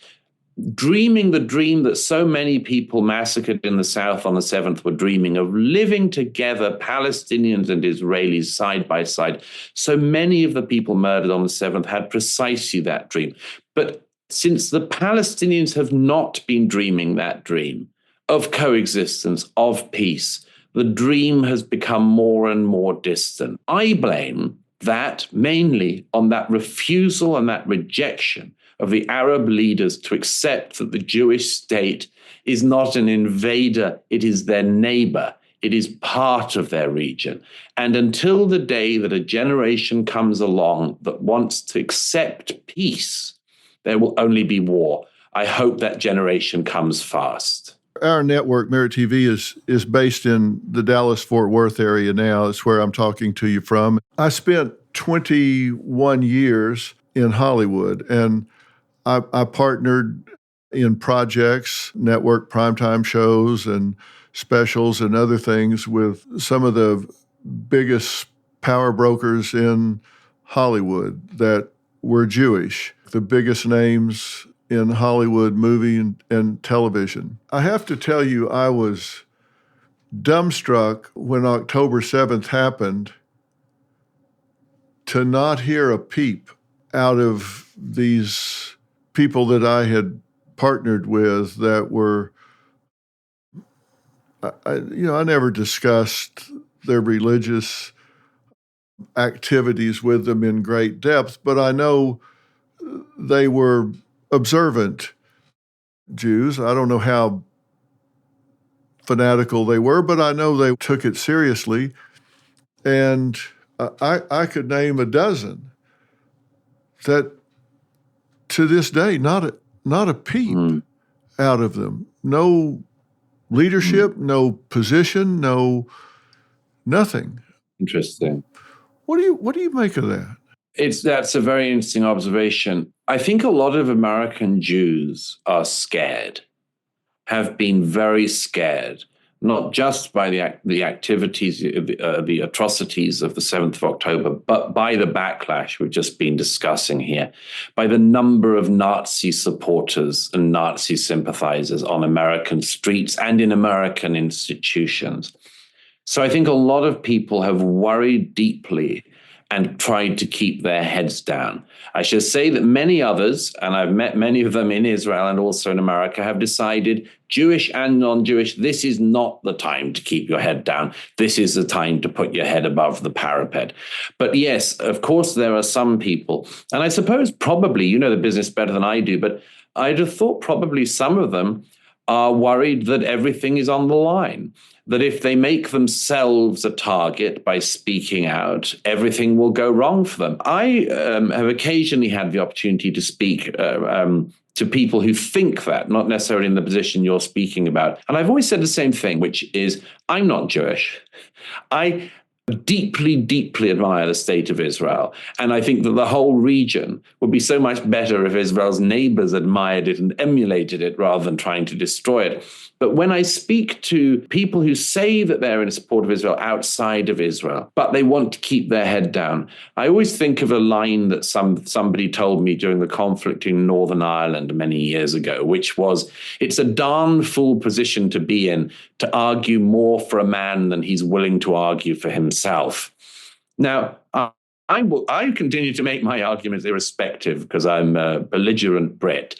[SPEAKER 1] dreaming the dream that so many people massacred in the South on the 7th were dreaming of, living together, Palestinians and Israelis side by side. So many of the people murdered on the 7th had precisely that dream. But since the Palestinians have not been dreaming that dream of coexistence, of peace, the dream has become more and more distant. I blame that mainly on that refusal and that rejection of the Arab leaders to accept that the Jewish state is not an invader, it is their neighbor, it is part of their region. And until the day that a generation comes along that wants to accept peace, there will only be war. I hope that generation comes fast.
[SPEAKER 2] Our network, Merit TV, is based in the Dallas-Fort Worth area now. It's where I'm talking to you from. I spent 21 years in Hollywood, and I partnered in projects, network primetime shows and specials and other things with some of the biggest power brokers in Hollywood that were Jewish, the biggest names in Hollywood movie and television. I have to tell you, I was dumbstruck when October 7th happened to not hear a peep out of these people that I had partnered with that were, I never discussed their religious activities with them in great depth, but I know they were observant Jews. I don't know how fanatical they were, but I know they took it seriously. And I could name a dozen that to this day, not a peep out of them. No leadership, no position, no nothing.
[SPEAKER 1] Interesting.
[SPEAKER 2] What do you make of that?
[SPEAKER 1] That's a very interesting observation. I think a lot of American Jews are scared, have been very scared, not just by the activities, the atrocities of the 7th of October, but by the backlash we've just been discussing here, by the number of Nazi supporters and Nazi sympathizers on American streets and in American institutions. So I think a lot of people have worried deeply and tried to keep their heads down. I should say that many others, and I've met many of them in Israel and also in America, have decided, Jewish and non-Jewish, this is not the time to keep your head down. This is the time to put your head above the parapet. But yes, of course, there are some people, and I suppose probably, you know the business better than I do, but I'd have thought probably some of them are worried that everything is on the line, that if they make themselves a target by speaking out, everything will go wrong for them. I have occasionally had the opportunity to speak to people who think that, not necessarily in the position you're speaking about. And I've always said the same thing, which is, I'm not Jewish. I deeply, deeply admire the state of Israel. And I think that the whole region would be so much better if Israel's neighbors admired it and emulated it rather than trying to destroy it. But when I speak to people who say that they're in support of Israel outside of Israel, but they want to keep their head down, I always think of a line that somebody told me during the conflict in Northern Ireland many years ago, which was, it's a darn fool position to be in to argue more for a man than he's willing to argue for himself. Now, I continue to make my arguments irrespective because I'm a belligerent Brit.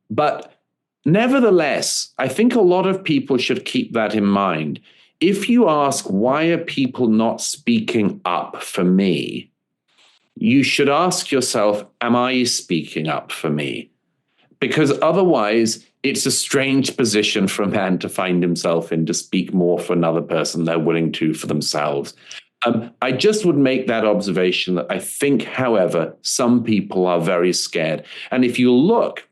[SPEAKER 1] But nevertheless, I think a lot of people should keep that in mind. If you ask, why are people not speaking up for me? You should ask yourself, am I speaking up for me? Because otherwise, it's a strange position for a man to find himself in, to speak more for another person they're willing to for themselves. I just would make that observation that I think, however, some people are very scared. And if you look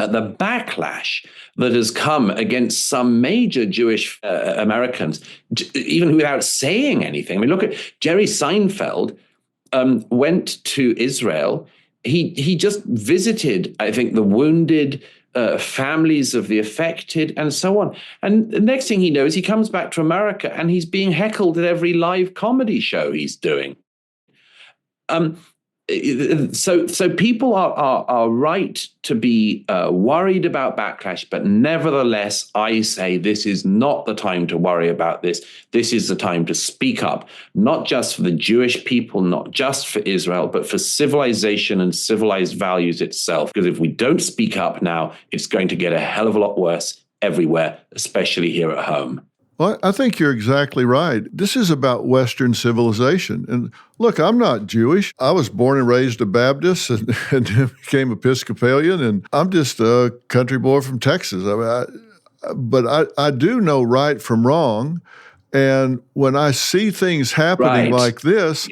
[SPEAKER 1] at the backlash that has come against some major Jewish Americans, even without saying anything. I mean, look at Jerry Seinfeld went to Israel. He just visited, I think, the wounded families of the affected and so on. And the next thing he knows, he comes back to America and he's being heckled at every live comedy show he's doing. So people are right to be worried about backlash, but nevertheless, I say this is not the time to worry about this. This is the time to speak up, not just for the Jewish people, not just for Israel, but for civilization and civilized values itself. Because if we don't speak up now, it's going to get a hell of a lot worse everywhere, especially here at home.
[SPEAKER 2] Well, I think you're exactly right. This is about Western civilization. And look, I'm not Jewish. I was born and raised a Baptist and became Episcopalian, and I'm just a country boy from Texas. But I do know right from wrong. And when I see things happening like this,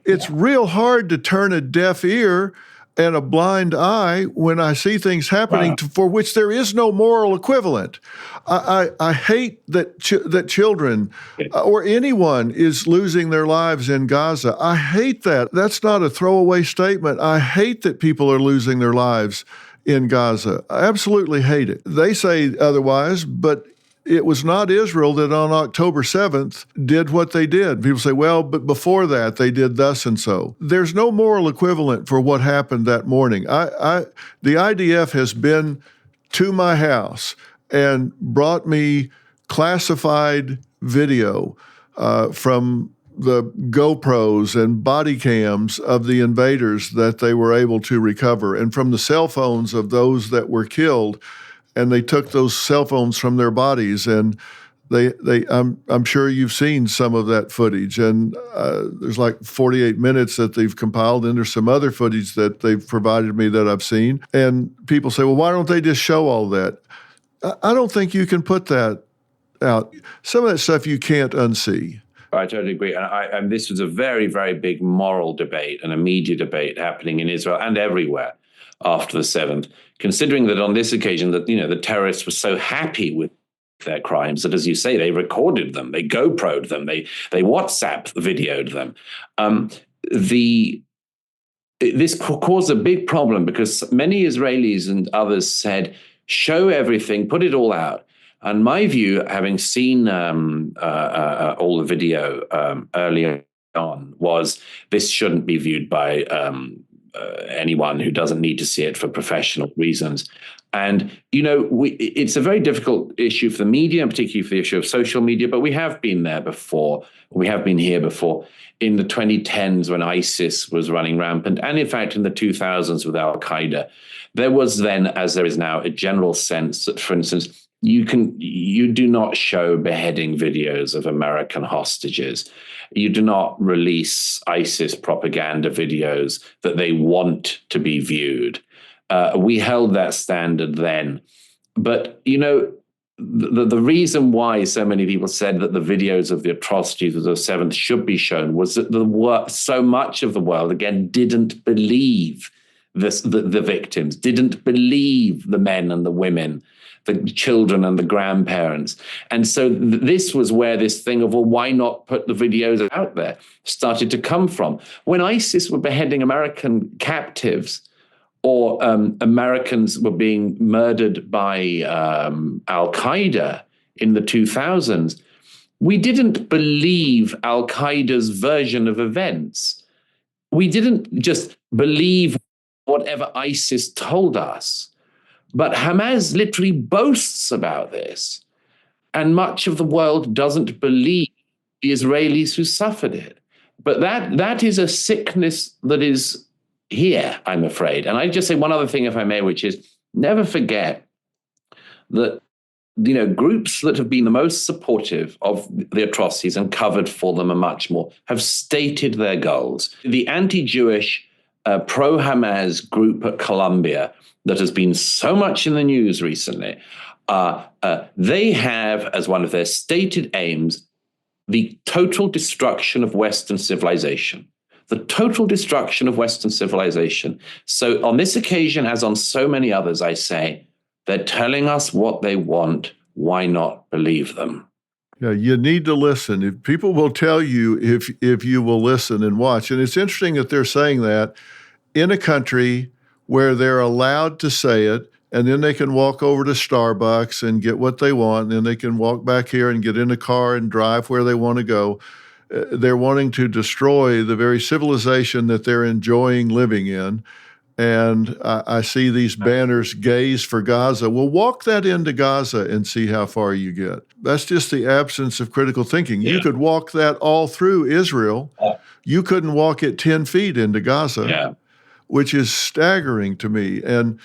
[SPEAKER 2] it's real hard to turn a deaf ear and a blind eye when I see things happening for which there is no moral equivalent. I hate that that children or anyone is losing their lives in Gaza. I hate that. That's not a throwaway statement. I hate that people are losing their lives in Gaza. I absolutely hate it. They say otherwise, but it was not Israel that on October 7th did what they did. People say, well, but before that, they did thus and so. There's no moral equivalent for what happened that morning. The IDF has been to my house and brought me classified video from the GoPros and body cams of the invaders that they were able to recover, and from the cell phones of those that were killed. And they took those cell phones from their bodies, and I'm sure you've seen some of that footage. And there's like 48 minutes that they've compiled, and there's some other footage that they've provided me that I've seen. And people say, well, why don't they just show all that? I don't think you can put that out. Some of that stuff you can't unsee.
[SPEAKER 1] I totally agree. And this was a very, very big moral debate and a media debate happening in Israel and everywhere after the 7th, considering that on this occasion that, the terrorists were so happy with their crimes that, as you say, they recorded them, they GoPro'd them, they WhatsApp videoed them. This caused a big problem because many Israelis and others said, show everything, put it all out. And my view, having seen all the video earlier on, was this shouldn't be viewed by anyone who doesn't need to see it for professional reasons. And, it's a very difficult issue for the media, and particularly for the issue of social media, but we have been there before. We have been here before in the 2010s when ISIS was running rampant. And in fact, in the 2000s with Al-Qaeda, there was then, as there is now, a general sense that, for instance, you do not show beheading videos of American hostages. You do not release ISIS propaganda videos that they want to be viewed. We held that standard then. But, the reason why so many people said that the videos of the atrocities of the 7th should be shown was that so much of the world, again, didn't believe the victims, didn't believe the men and the women, the children and the grandparents. And so this was where this thing of, well, why not put the videos out there started to come from. When ISIS were beheading American captives, or Americans were being murdered by Al-Qaeda in the 2000s, we didn't believe Al-Qaeda's version of events. We didn't just believe whatever ISIS told us. But Hamas literally boasts about this. And much of the world doesn't believe the Israelis who suffered it. But that is a sickness that is here, I'm afraid. And I just say one other thing, if I may, which is never forget that, groups that have been the most supportive of the atrocities and covered for them and much more have stated their goals. The anti-Jewish pro-Hamas group at Columbia that has been so much in the news recently, they have as one of their stated aims the total destruction of Western civilization. The total destruction of Western civilization. So on this occasion, as on so many others, I say, they're telling us what they want. Why not believe them?
[SPEAKER 2] Yeah, you need to listen. If people will tell you if you will listen and watch. And it's interesting that they're saying that in a country where they're allowed to say it, and then they can walk over to Starbucks and get what they want, and then they can walk back here and get in a car and drive where they want to go. They're wanting to destroy the very civilization that they're enjoying living in. And I see these banners, gays for Gaza. Well, walk that into Gaza and see how far you get. That's just the absence of critical thinking. Yeah. You could walk that all through Israel. You couldn't walk it 10 feet into Gaza, which is staggering to me and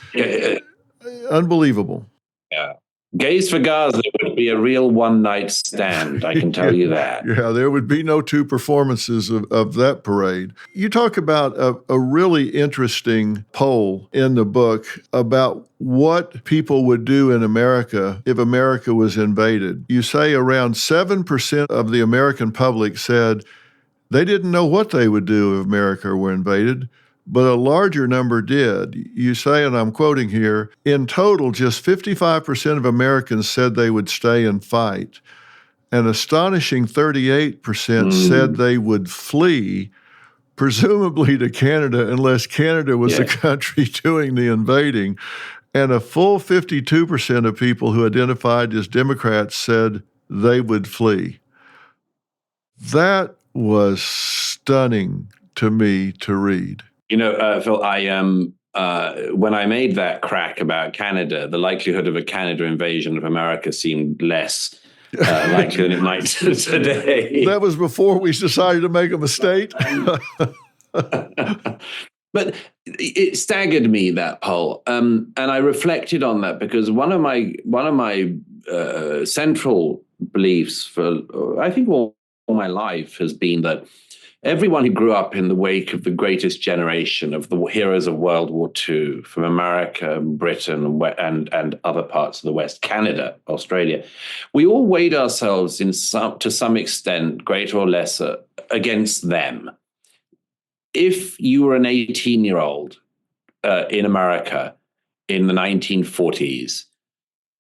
[SPEAKER 2] unbelievable.
[SPEAKER 1] Yeah. Gays for Gaza would be a real one-night stand, I can tell you that.
[SPEAKER 2] Yeah, there would be no two performances of that parade. You talk about a really interesting poll in the book about what people would do in America if America was invaded. You say around 7% of the American public said they didn't know what they would do if America were invaded, but a larger number did. You say, and I'm quoting here, in total, just 55% of Americans said they would stay and fight. An astonishing 38% said they would flee, presumably to Canada, unless Canada was the country doing the invading. And a full 52% of people who identified as Democrats said they would flee. That was stunning to me to read.
[SPEAKER 1] You know, Phil, when I made that crack about Canada, the likelihood of a Canada invasion of America seemed less likely than it might today.
[SPEAKER 2] That was before we decided to make a mistake.
[SPEAKER 1] But it staggered me, that poll, and I reflected on that because one of my central beliefs for I think all my life has been that everyone who grew up in the wake of the greatest generation of the heroes of World War II, from America, Britain, and other parts of the West, Canada, Australia, we all weighed ourselves to some extent, greater or lesser, against them. If you were an 18-year-old in America in the 1940s,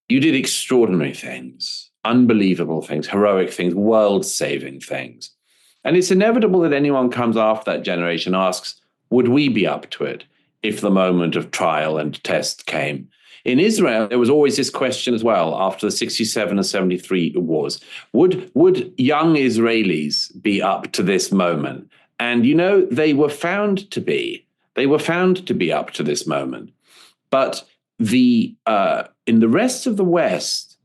[SPEAKER 1] you did extraordinary things, unbelievable things, heroic things, world-saving things. And it's inevitable that anyone comes after that generation asks, would we be up to it if the moment of trial and test came? In Israel, there was always this question as well after the 67 and 73 wars. Would young Israelis be up to this moment? And, you know, they were found to be. They were found to be up to this moment. But in the rest of the West,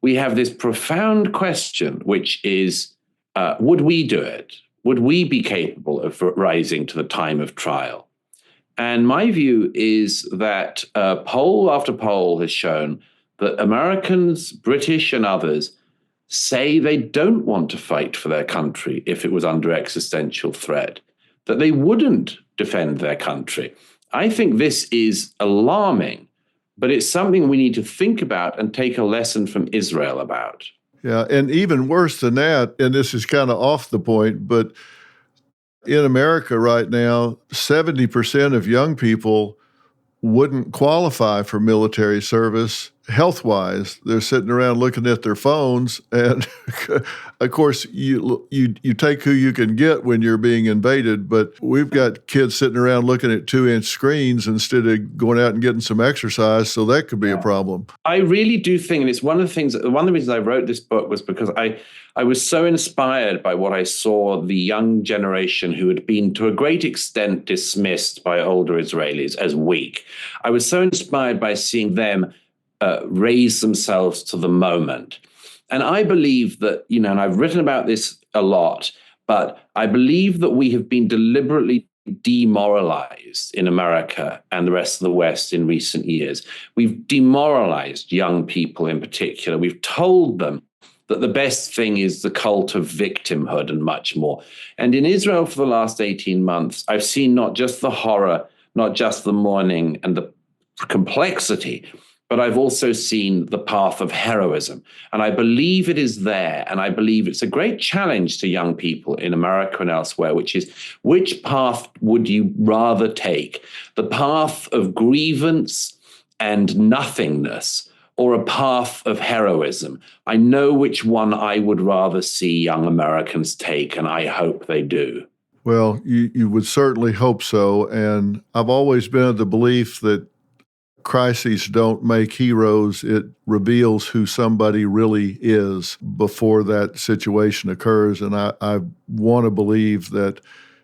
[SPEAKER 1] we have this profound question, which is, would we do it? Would we be capable of rising to the time of trial? And my view is that poll after poll has shown that Americans, British and others say they don't want to fight for their country if it was under existential threat, that they wouldn't defend their country. I think this is alarming, but it's something we need to think about and take a lesson from Israel about.
[SPEAKER 2] Yeah, and even worse than that, and this is kind of off the point, but in America right now, 70% of young people wouldn't qualify for military service health-wise. They're sitting around looking at their phones, and of course, you take who you can get when you're being invaded, but we've got kids sitting around looking at 2-inch screens instead of going out and getting some exercise, so that could be a problem.
[SPEAKER 1] I really do think, and it's one of the reasons I wrote this book was because I was so inspired by what I saw the young generation who had been to a great extent dismissed by older Israelis as weak. I was so inspired by seeing them raise themselves to the moment. And I believe that, you know, and I've written about this a lot, but I believe that we have been deliberately demoralized in America and the rest of the West in recent years. We've demoralized young people in particular. We've told them that the best thing is the cult of victimhood and much more. And in Israel for the last 18 months, I've seen not just the horror, not just the mourning and the complexity, but I've also seen the path of heroism. And I believe it is there. And I believe it's a great challenge to young people in America and elsewhere, which is, which path would you rather take? The path of grievance and nothingness, or a path of heroism? I know which one I would rather see young Americans take, and I hope they do.
[SPEAKER 2] Well, you would certainly hope so. And I've always been of the belief that crises don't make heroes. It reveals who somebody really is before that situation occurs. And I want to believe that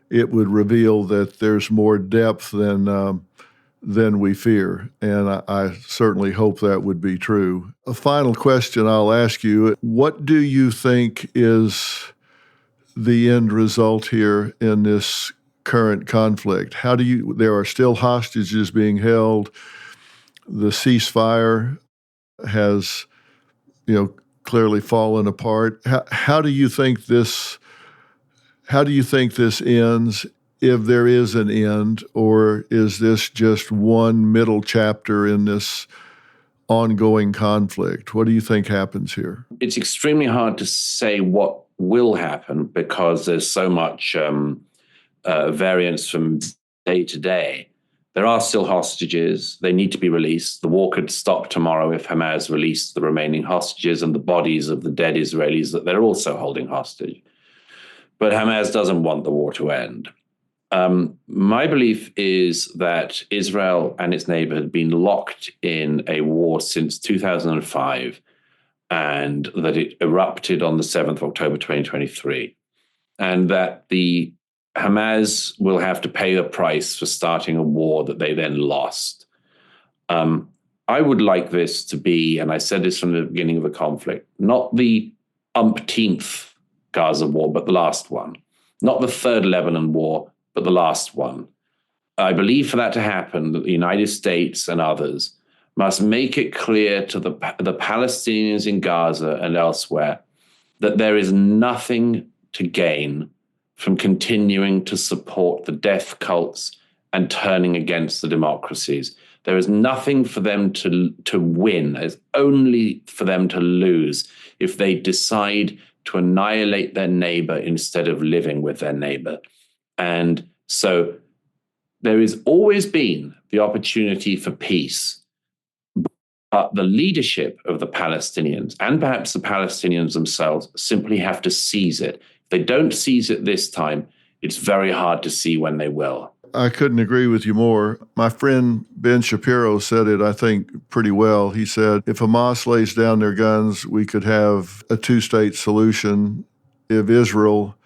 [SPEAKER 2] it would reveal that there's more depth than we fear. And I certainly hope that would be true. A final question I'll ask you. What do you think is the end result here in this current conflict? There are still hostages being held. The ceasefire has, clearly fallen apart. How do you think this ends, if there is an end, or is this just one middle chapter in this ongoing conflict? What do you think happens here?
[SPEAKER 1] It's extremely hard to say what will happen because there's so much variance from day to day. There are still hostages. They need to be released. The war could stop tomorrow if Hamas released the remaining hostages and the bodies of the dead Israelis that they're also holding hostage. But Hamas doesn't want the war to end. My belief is that Israel and its neighbor had been locked in a war since 2005, and that it erupted on the 7th of October 2023, and that the Hamas will have to pay a price for starting a war that they then lost. I would like this to be, and I said this from the beginning of the conflict, not the umpteenth Gaza war, but the last one. Not the third Lebanon war, but the last one. I believe for that to happen, that the United States and others must make it clear to the Palestinians in Gaza and elsewhere that there is nothing to gain from continuing to support the death cults and turning against the democracies. There is nothing for them to win. There's only for them to lose if they decide to annihilate their neighbor instead of living with their neighbor. And so there has always been the opportunity for peace. But the leadership of the Palestinians, and perhaps the Palestinians themselves, simply have to seize it. If they don't seize it this time, it's very hard to see when they will.
[SPEAKER 2] I couldn't agree with you more. My friend Ben Shapiro said it, I think, pretty well. He said, if Hamas lays down their guns, we could have a two-state solution. If Israel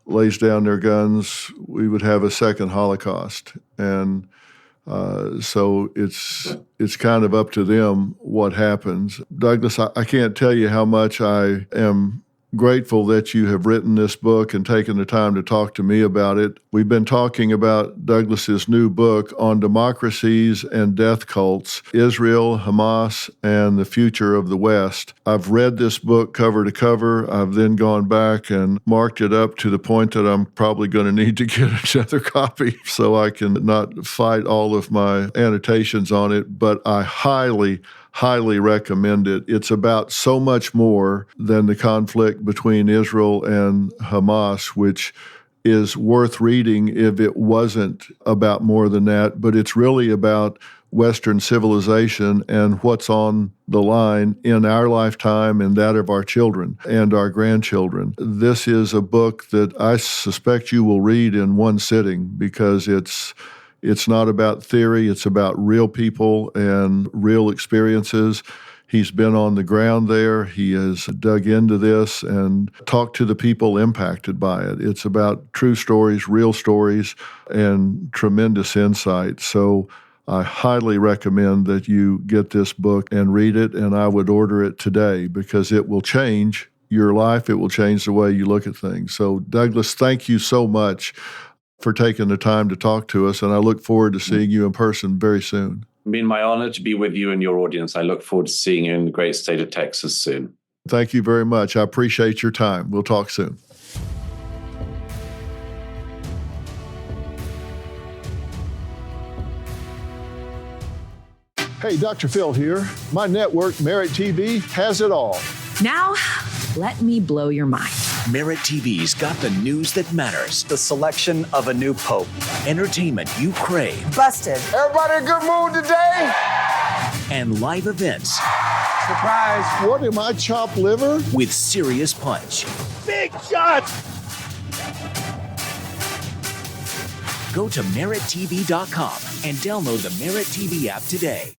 [SPEAKER 2] lays down their guns, we would have a second Holocaust. And so it's kind of up to them what happens. Douglas, I can't tell you how much I am grateful that you have written this book and taken the time to talk to me about it. We've been talking about Douglas's new book on democracies and death cults, Israel, Hamas, and the future of the West. I've read this book cover to cover. I've then gone back and marked it up to the point that I'm probably going to need to get another copy so I can not fight all of my annotations on it, but I highly recommend it. It's about so much more than the conflict between Israel and Hamas, which is worth reading if it wasn't about more than that. But it's really about Western civilization and what's on the line in our lifetime and that of our children and our grandchildren. This is a book that I suspect you will read in one sitting because it's not about theory. It's about real people and real experiences. He's been on the ground there. He has dug into this and talked to the people impacted by it. It's about true stories, real stories, and tremendous insight. So I highly recommend that you get this book and read it, and I would order it today because it will change your life. It will change the way you look at things. So, Douglas, thank you so much for taking the time to talk to us, and I look forward to seeing you in person very soon.
[SPEAKER 1] It's been my honor to be with you and your audience. I look forward to seeing you in the great state of Texas soon.
[SPEAKER 2] Thank you very much. I appreciate your time. We'll talk soon. Hey, Dr. Phil here. My network, Merit TV, has it all.
[SPEAKER 3] Now, let me blow your mind.
[SPEAKER 4] Merit TV's got the news that matters,
[SPEAKER 5] The selection of a new pope.
[SPEAKER 4] entertainment you crave,
[SPEAKER 6] Busted.
[SPEAKER 7] Everybody in a good mood today?
[SPEAKER 4] and live events
[SPEAKER 7] Surprise.
[SPEAKER 2] What am I, chopped liver?
[SPEAKER 4] with serious punch.
[SPEAKER 7] Big shots.
[SPEAKER 4] Go to merittv.com and download the Merit TV app today.